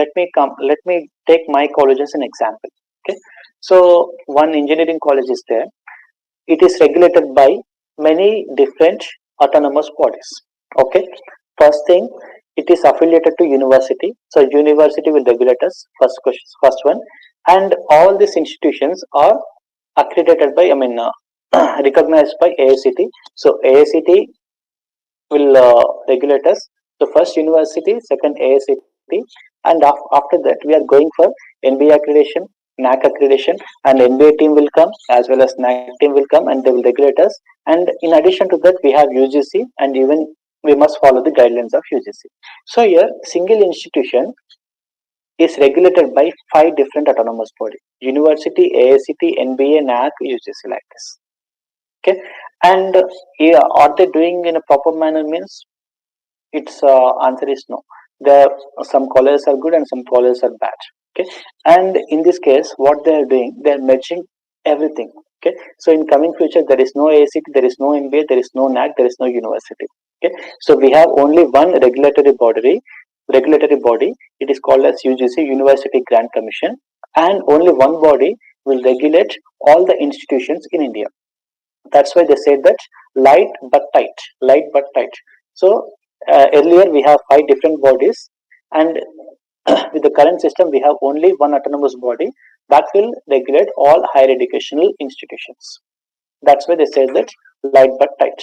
let me take my college as an example. Okay. So one engineering college is there. It is regulated by many different autonomous bodies. Okay, first thing, it is affiliated to university. So university will regulate us. First one, and all these institutions are accredited by, I mean, recognized by AICT. So AICT will regulate us. So first university, second AICT, and after that we are going for NBA accreditation, NAC accreditation, and NBA team will come, as well as NAC team will come, and they will regulate us. And in addition to that, we have UGC, and even we must follow the guidelines of UGC. So here, single institution is regulated by 5 different autonomous bodies: university, AICT, NBA, NAC, UGC, like this. Okay, and are they doing in a proper manner? Means its answer is no. There some colleges are good and some colleges are bad. Okay, and in this case, what they are doing, they are merging everything. Okay, so in coming future, there is no AICT, there is no MBA, there is no NAC, there is no university. Okay, so we have only one regulatory body. It is called as UGC, University Grant Commission, and only one body will regulate all the institutions in India. That's why they said that light but tight. So earlier we have 5 different bodies, and with the current system we have only one autonomous body that will regulate all higher educational institutions. That's why they said that light but tight.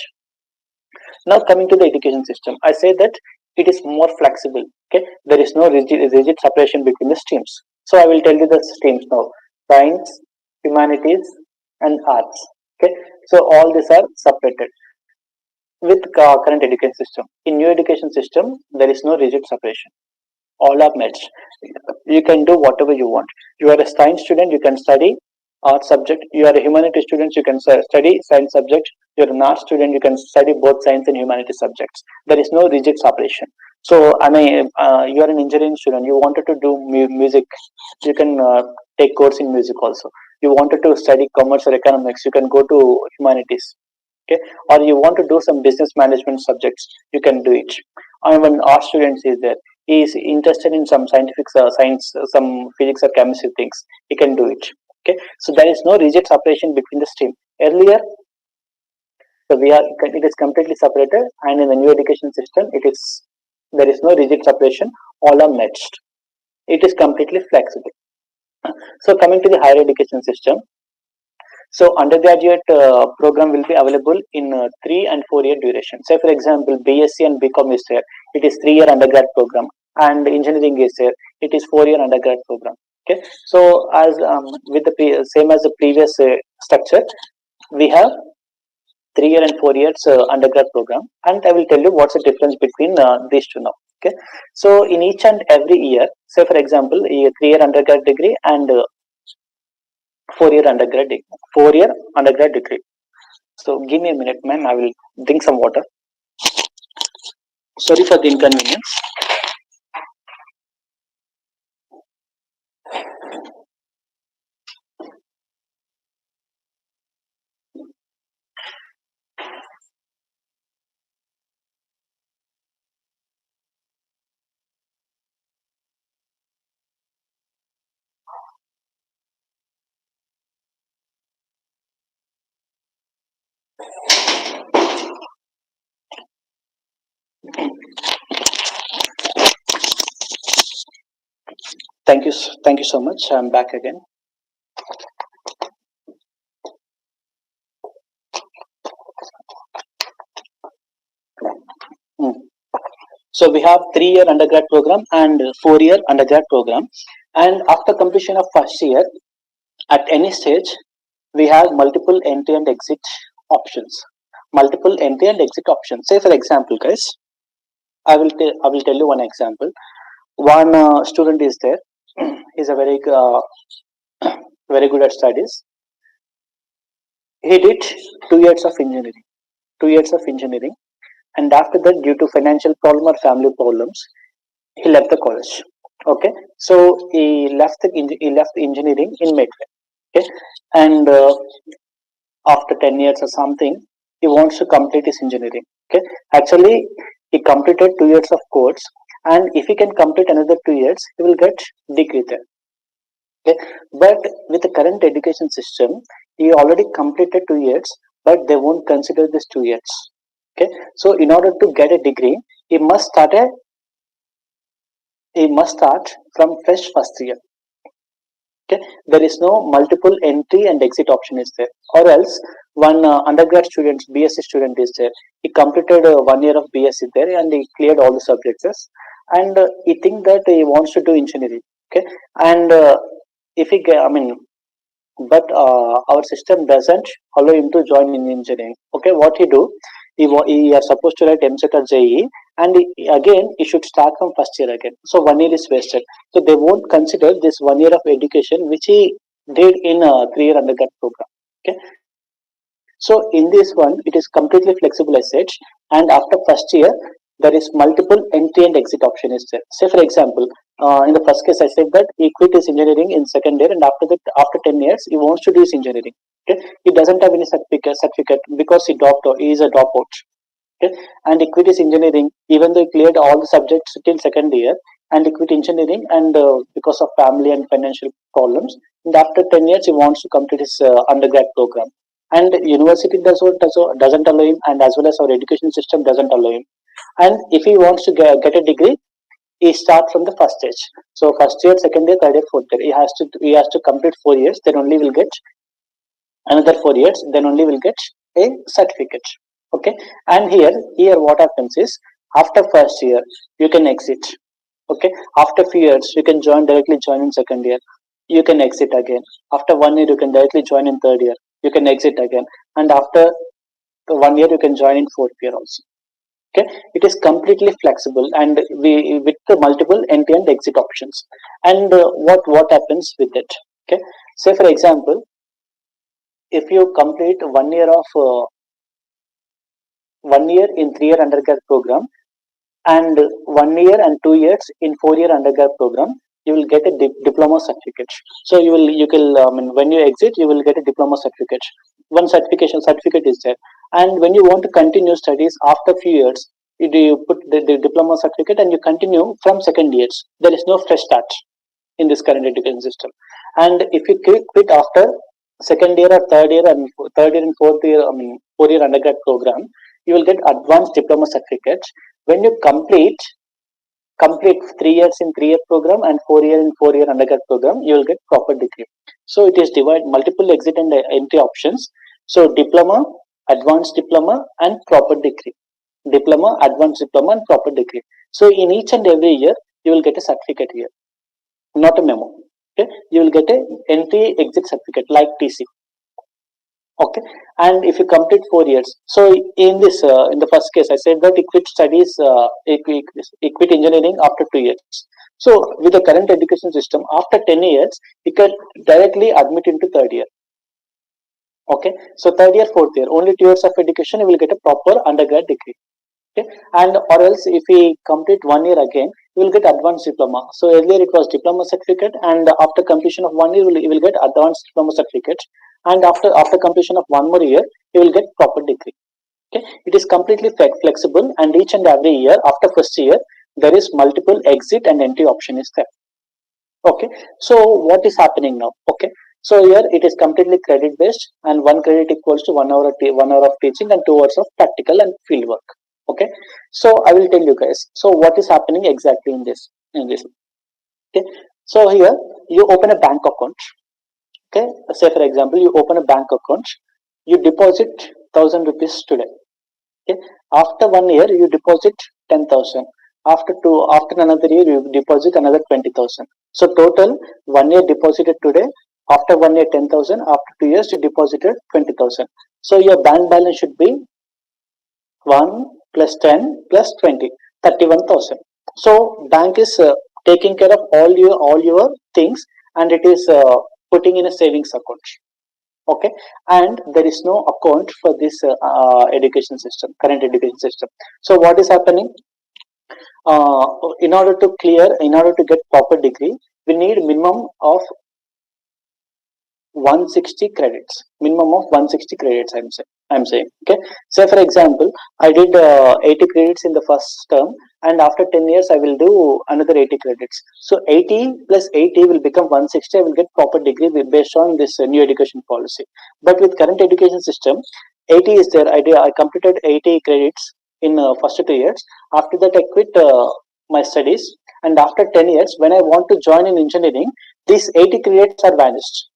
Now coming to the education system, I say that it is more flexible. Okay, there is no rigid separation between the streams. So I will tell you the streams now: science, humanities, and arts. Okay, so all these are separated with current education system. In new education system, there is no rigid separation. All are merged. You can do whatever you want. You are a science student, you can study art subject. You are a humanities student, you can study science subject. You are an art student, you can study both science and humanities subjects. There is no rigid separation. So I mean, you are an engineering student, you wanted to do music, you can take course in music also. You wanted to study commerce or economics, you can go to humanities. Okay, or you want to do some business management subjects, you can do it. And when our students is there, he is interested in some scientific science, some physics or chemistry things, he can do it. Okay, so there is no rigid separation between the stream. Earlier, so it is completely separated, and in the new education system, there is no rigid separation. All are merged. It is completely flexible. So coming to the higher education system, so undergraduate program will be available in 3 and 4 year duration. Say for example, BSc and BCom is there. It is 3 year undergrad program, and engineering is there. It is 4 year undergrad program. Okay. So as with the same as the previous structure, we have 3 year and 4 years undergrad program, and I will tell you what's the difference between these two now. Okay. So in each and every year, say for example, a 3 year undergrad degree and 4 year undergrad degree. 4 year undergrad degree. So give me a minute, man. I will drink some water. Sorry for the inconvenience. Thank you so much. I'm back again. Hmm. So we have 3 year undergrad program and 4 year undergrad program, and after completion of first year, at any stage, we have multiple entry and exit options. Multiple entry and exit options. Say for example, guys, I will tell you one example. One student is there. He's a very good at studies. He did 2 years of engineering. 2 years of engineering, and after that, due to financial problem or family problems, he left the college. Okay, so he left the engineering in midway. Okay, and after 10 years or something, he wants to complete his engineering. Okay, actually, he completed 2 years of course, and if he can complete another 2 years, he will get degree there. Okay, but with the current education system, he already completed 2 years, but they won't consider this 2 years. Okay, so in order to get a degree, he must start from fresh first year. Okay, there is no multiple entry and exit option is there, or else one undergrad student, BSc student is there. He completed 1 year of BSc there, and he cleared all the subjects, and he think that he wants to do engineering. Okay, and if he get, I mean, but our system doesn't allow him to join in engineering. Okay, what he do? He is supposed to write MCET or JEE, and again he should start from first year again. So 1 year is wasted. So they won't consider this 1 year of education which he did in a 3 year undergrad program. Okay, so in this one, it is completely flexible as such, and after first year, there is multiple entry and exit option is there. Say for example, in the first case, I said that he quit his engineering in second year, and after that, after 10 years, he wants to do his engineering. Okay, he doesn't have any certificate because he is a dropout. Okay, and he quit his engineering even though he cleared all the subjects till second year, and he quit engineering and because of family and financial problems. And after 10 years, he wants to complete his undergrad program, and university doesn't allow him, and as well as our education system doesn't allow him. And if he wants to get a degree, he start from the first stage. So first year, second year, third year, fourth year, he has to complete 4 years, then only will get another 4 years, then only will get a certificate. Okay, and here what happens is, after first year you can exit. Okay, after few years you can directly join in second year, you can exit again. After 1 year you can directly join in third year, you can exit again, and after 1 year you can join in fourth year also. Okay, it is completely flexible, and we with the multiple end-to-end exit options. And what happens with it? Okay, say for example, if you complete 1 year of 1 year in 3 year undergrad program, and 1 year and 2 years in 4 year undergrad program, you will get a diploma certificate. So you can when you exit, you will get a diploma certificate. One certificate is there, and when you want to continue studies after few years, you put the diploma certificate and you continue from second years. There is no fresh start in this current education system. And if you quit after second year or third year and fourth year, 4 year undergrad program, you will get advanced diploma certificates. When you complete 3 years in 3 year program and 4 year in 4 year undergrad program, you will get proper degree. So it is divided multiple exit and entry options. So diploma, advanced diploma, and proper degree. Diploma, advanced diploma, and proper degree. So in each and every year, you will get a certificate here, not a memo. Okay, you will get a entry exit certificate like TC. Okay, and if you complete 4 years, so in this in the first case I said that you quit studies, you quit engineering after 2 years. So with the current education system, after 10 years you can directly admit into third year. Okay, so third year, fourth year, only 2 years of education, you will get a proper undergrad degree. Okay, and or else if we complete 1 year again, you will get advanced diploma. So earlier it was diploma certificate, and after completion of 1 year you will get advanced diploma certificate, and after completion of one more year you will get proper degree. Okay, it is completely flexible, and each and every year after first year there is multiple exit and entry option is there. Okay, so what is happening now? Okay, so here it is completely credit based, and one credit equals to 1 hour 1 hour of teaching and 2 hours of practical and field work. Okay, so I will tell you guys, so what is happening exactly in this. Okay, so here you open a bank account. Okay, say for example you open a bank account, you deposit 1,000 rupees today. Okay, after 1 year you deposit 10,000. After another year you deposit another 20,000. So total 1 year deposited today. After 1 year 10,000. After 2 years you deposited 20,000. So your bank balance should be 1 plus 10 plus 20, 31,000. So bank is taking care of all your things, and it is putting in a savings account. Okay, and there is no account for this current education system. So what is happening? uh, in order to get proper degree, we need minimum of 160 credits. Minimum of 160 credits, I'm saying. Okay, so for example I did 80 credits in the first term, and after 10 years I will do another 80 credits. So 80 plus 80 will become 160. I will get proper degree based on this new education policy. But with current education system, 80 is there. I completed 80 credits in first 2 years. After that I quit my studies, and after 10 years when I want to join in engineering, these 80 credits are vanished.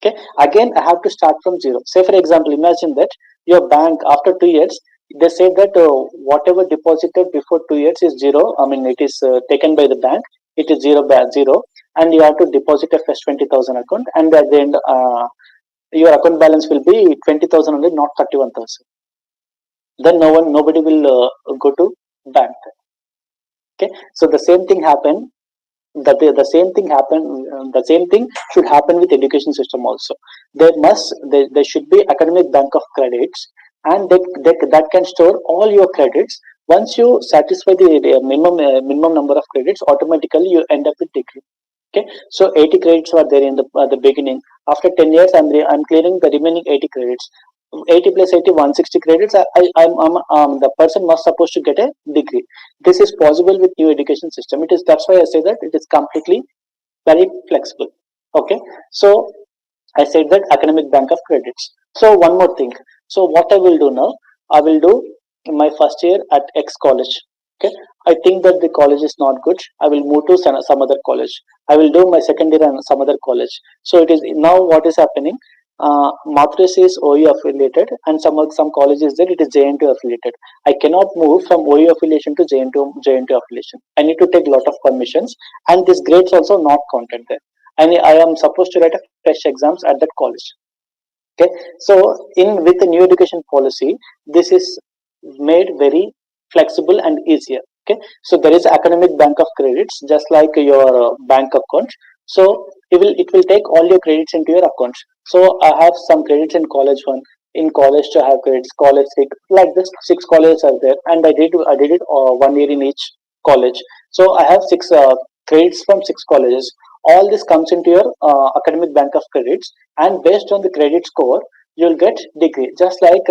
Okay, again I have to start from zero. Say for example, imagine that your bank after 2 years, they say that whatever deposited before 2 years is zero. It is taken by the bank. It is zero, and you have to deposit a fresh 20,000 account, and at the end your account balance will be 20,000 only, not 31,000. Then nobody will go to bank. Okay, so the same thing happened. The same thing should happen with education system also. There should be academic bank of credits, and that can store all your credits. Once you satisfy the minimum number of credits, automatically you end up with degree. Okay, so 80 credits were there in the beginning. After 10 years I'm clearing the remaining 80 credits. 80 plus 80, 160 credits. The person must supposed to get a degree. This is possible with new education system. That's why I say that it is completely very flexible. Okay, so I said that academic bank of credits. So one more thing. So what I will do now, I will do my first year at X college. Okay, I think that the college is not good. I will move to some other college. I will do my second year in some other college. So it is now what is happening. Mathras is OU affiliated, and some colleges there it is JNT affiliated. I cannot move from OU affiliation to JNT affiliation. I need to take lot of permissions, and this grades also not counted there. And I am supposed to write a fresh exams at that college. Okay, so in with the new education policy, this is made very flexible and easier. Okay, so there is academic bank of credits just like your bank account. So it will take all your credits into your account. So I have some credits in college one. In college to have credits, college six, like this six colleges are there, and I did it 1 year in each college. So I have six credits from six colleges. All this comes into your academic bank of credits, and based on the credit score you'll get degree, just like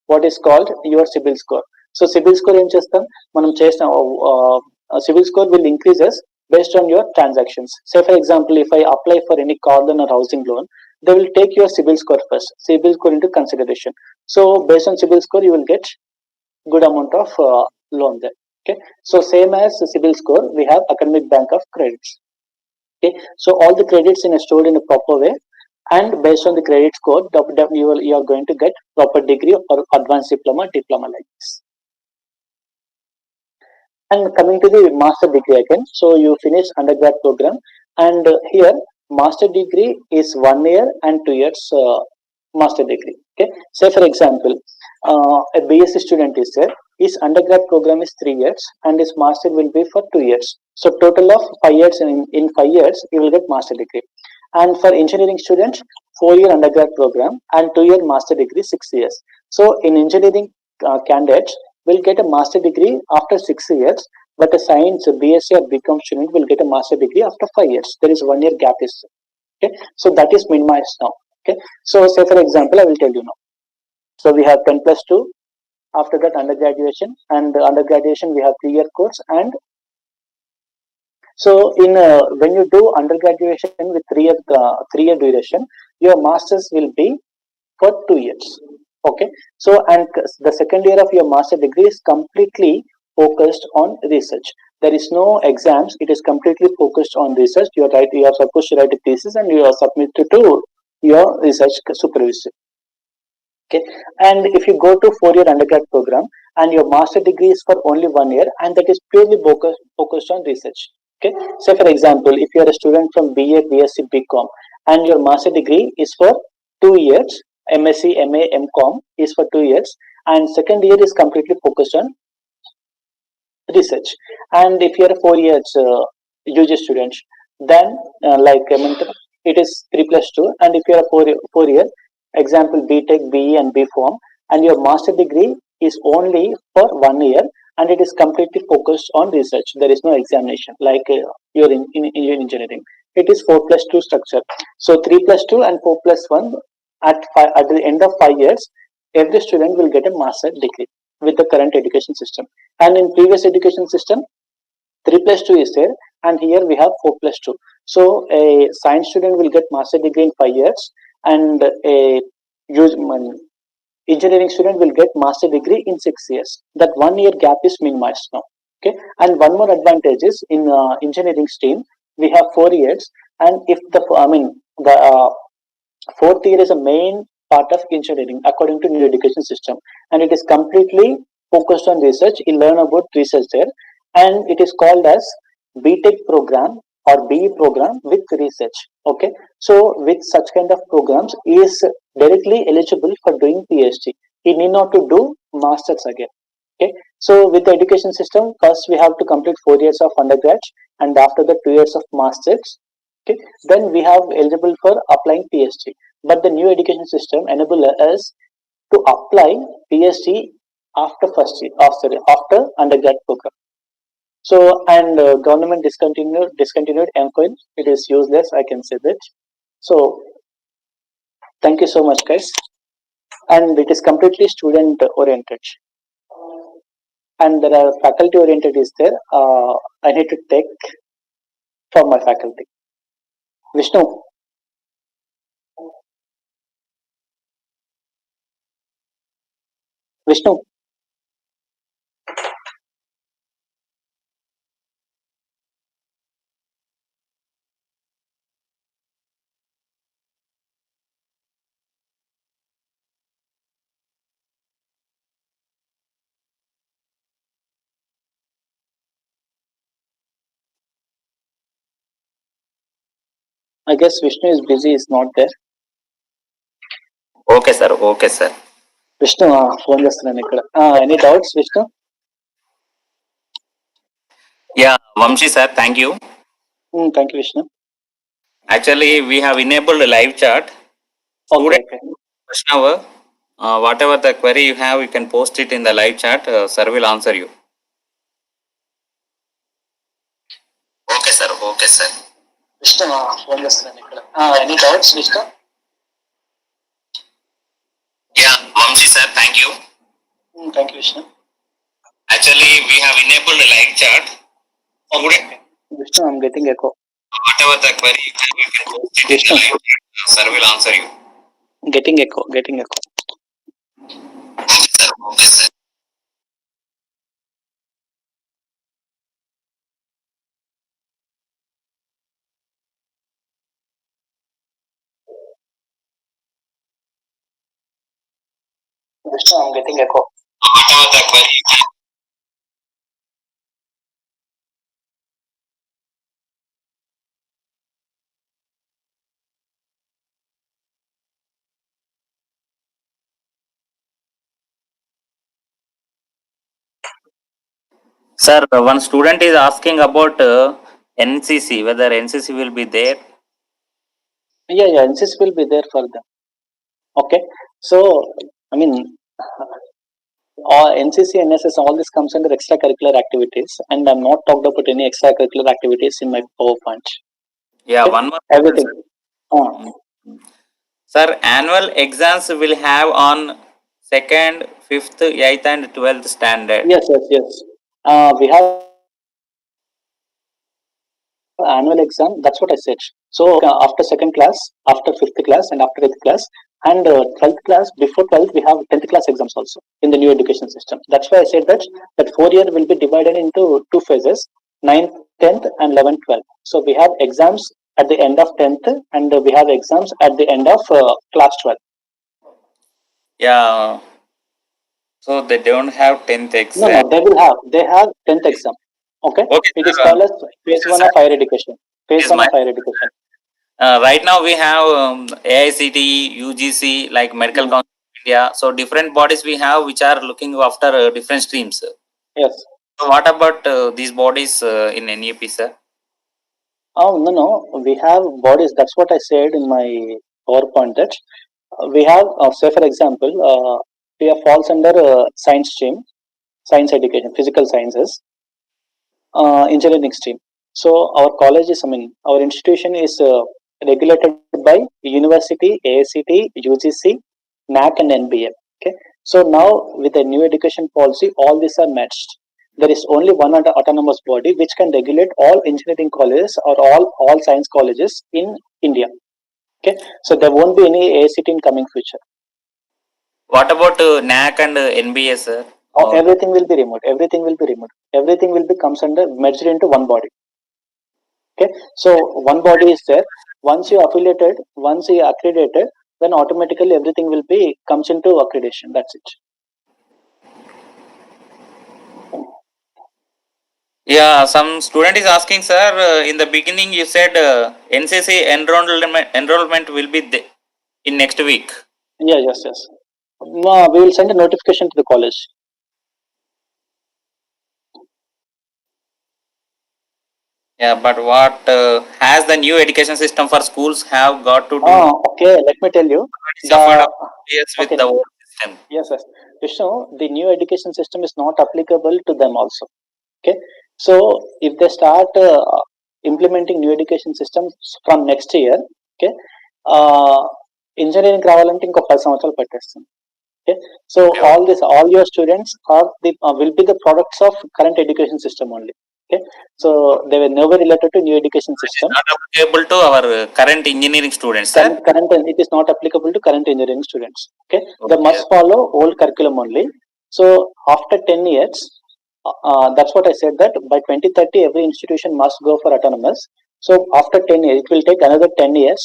what is called your CIBIL score. So CIBIL score ఏం చేస్తాం మనం చేసిన CIBIL score will increases based on your transactions. Say for example, if I apply for any car loan or housing loan, they will take your CIBIL score first, CIBIL score into consideration. So based on CIBIL score you will get good amount of loan there. Okay, so same as CIBIL score, we have academic bank of credits. Okay, so all the credits in stored in a proper way, and based on the credit score, you are going to get proper degree or advanced diploma like this. And coming to the master degree again, so you finish undergrad program, and here master degree is 1 year and 2 years master degree. Okay, say for example, a BSc student is there. His undergrad program is 3 years, and his master will be for 2 years. So total of 5 years. In 5 years, he will get master degree. And for engineering students, 4 year undergrad program and 2 year master degree, 6 years. So in engineering, candidates will get a master degree after 6 years, but a science BSc or BCom student will get a master degree after 5 years. There is 1 year gap is okay. So that is minimized now. Okay. So say for example, I will tell you now. So we have 10 plus 2. After that, undergraduation, and undergraduation we have 3 year course. And so in when you do undergraduation with 3 year duration, your masters will be for 2 years. Okay. So and the second year of your master degree is completely focused on research. There is no exams. It is completely focused on research. You are supposed to write a thesis, and you are submitted to your research supervisor. Okay, and if you go to 4 year undergrad program, and your master degree is for only 1 year, and that is purely focused on research. Okay, so for example, if you are a student from BA, BSc, BCom, and your master degree is for 2 years, MSc, MA, MCom is for 2 years, and second year is completely focused on research. And if you are a 4 years UG student, then like I mean, it is 3 plus 2. And if you are a 4 year, example BTech, BE, and B Form, and your master degree is only for 1 year, and it is completely focused on research. There is no examination like you're in engineering. It is 4 plus 2 structure. So 3 plus 2 and 4 plus 1 at the end of 5 years, every student will get a master degree with the current education system. And in previous education system, 3 plus 2 is there, and here we have 4 plus 2. So a science student will get master degree in 5 years, and a engineering student will get master degree in 6 years. That 1 year gap is minimized now. Okay, and one more advantage is in engineering stream we have 4 years, and if the fourth year is a main part of engineering according to new education system, and it is completely focused on research. You learn about research there, and it is called as BTech program or BE program with research. Okay, so with such kind of programs, he is directly eligible for doing PhD. He need not to do masters again. Okay, so with the education system, first we have to complete 4 years of undergrad, and after the 2 years of masters. Okay, then we have eligible for applying PhD. But the new education system enable us to apply PhD after first year, after undergrad program. So and government discontinued MPhil. It is useless. I can say that. So thank you so much, guys. And it is completely student oriented. And there are faculty oriented is there. I need to take from my faculty. Vishnu. Vishnu. I guess Vishnu is busy, is not there. Okay, sir. Okay, sir. Vishnu, phone చేస్తున్నాను ఇక్కడ. Any doubts, Vishnu? Yeah, Vamshi, sir. Thank you. Thank you, Vishnu. Actually, we have enabled a live chat. Okay, okay. Question hour. Whatever the query you have, you can post it in the live chat. Sir will answer you. Okay, sir. Okay, sir. Vishnu, phone చేస్తున్నాను ఇక్కడ. Any doubts, Vishnu? Yeah, Vamshi, sir. Thank you. Thank you, Vishnu. Actually, we have enabled a live chat. Okay. Vishnu, I'm getting echo. Whatever the query you have, you can post it Vishnu. in the live chat. Sir will answer you. Getting echo. Okay, sir. Okay, sir. Vishnu, I'm getting echo. Whatever the query you have. Sir, one student is asking about NCC, whether NCC will be there. Yeah, NCC will be there for them. Okay. So, I mean, NCC, NSS, all this comes under extracurricular activities, and I'm not talked about any extracurricular activities in my PowerPoint. Yeah, Okay? one more. Everything. Sir, annual exams will have on 2nd, 5th, 8th and 12th standard. Yes. We have annual exam. That's what I said. So after second class, after fifth class, and after eighth class, and 12th class, before 12th, we have 10th class exams also in the new education system. That's why I said that 4 year will be divided into two phases: 9th, 10th, and 11th, 12th. So we have exams at the end of 10th, and we have exams at the end of class 12. Yeah. So they don't have 10th exam. No, they have 10th exam. Okay. Okay, It is sir. called as phase 1 of higher education. Phase 1 of higher education. Right now we have AICTE, UGC, like Medical Council of India. So different bodies we have which are looking after different streams. Yes. So what about these bodies in NEP, sir? Oh, no. We have bodies. That's what I said in my PowerPoint. That we have, say for example, we have falls under science stream, science education, physical sciences, engineering stream. So our college is, our institution is regulated by university, AICT, UGC, NAC, and NBA. Okay. So now with the new education policy, all these are matched. There is only one autonomous body which can regulate all engineering colleges or all science colleges in India. Okay. So there won't be any AICT in coming future. What about NAC and NBA, sir? Everything will be removed. Everything will be comes under merged into one body. Okay, so one body is there. Once you affiliated, once you accredited, then automatically everything will be comes into accreditation. That's it. Yeah, some student is asking, sir. In the beginning, you said NCC enrollment will be in next week. Yeah, yes. No, we will send a notification to the college. Yeah, but what has the new education system for schools have got to do? Okay. Let me tell you. With the old system. Yes. Vishnu, the new education system is not applicable to them also. Okay. So if they start implementing new education systems from next year, okay, engineering రావాలంటే ఇంకో 10 సంవత్సరాలు పట్టేస్తుంది. Okay, so all your students are will be the products of current education system only. Okay, so they were never related to new education system. Not applicable to our current engineering students. Current it is not applicable to current engineering students. Okay, they must follow old curriculum only. So after 10 years, that's what I said, that by 2030 every institution must go for autonomous. So after 10 years, it will take another 10 years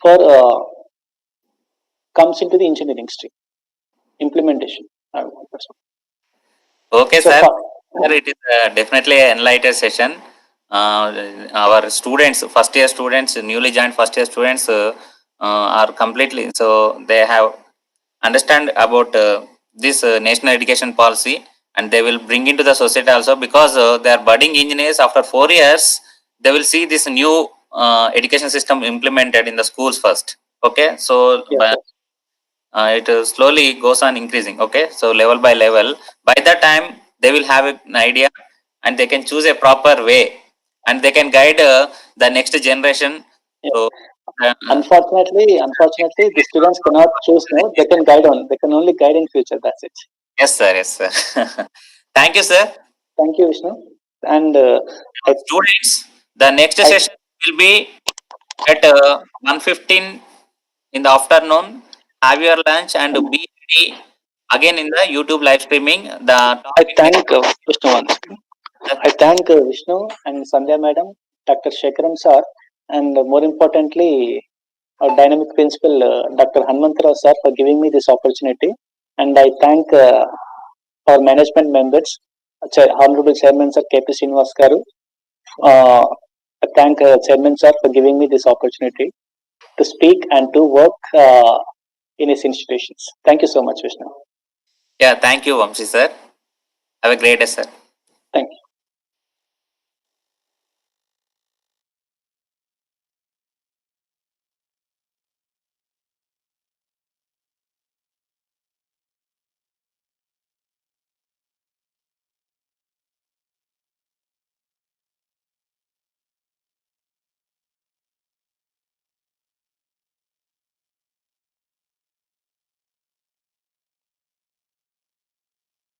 for comes into the engineering stream implementation. Okay, so sir. It is definitely an enlightened session. our students, first year students, newly joined first year students are completely, so they have understand about this national education policy, and they will bring into the society also, because they are budding engineers. After 4 years they will see this new education system implemented in the schools first. Okay, so Yes, it slowly goes on increasing. Okay, so level by level, by that time they will have an idea, and they can choose a proper way, and they can guide the next generation. yes. So Unfortunately, the students cannot choose now. They can guide on. They can only guide in future. That's it. yes sir, yes sir. Thank you sir. Thank you, Vishnu. And Students, the next I session will be at 1:15 in the afternoon. Have your lunch and be ready again in the YouTube live streaming. The I topic will thank Vishnu once again. I thank Vishnu and Sandhya Madam, Dr. Shekaram Sir, and more importantly, our dynamic principal, Dr. Hanmantrao Sir, for giving me this opportunity. And I thank our management members, Honorable Chairman Sir KP Srinivas Garu. I thank Chairman Sir for giving me this opportunity to speak and to work in his institutions. Thank you so much, Vishnu. yeah, thank you Vamsi sir. Have a great day sir. Thank you.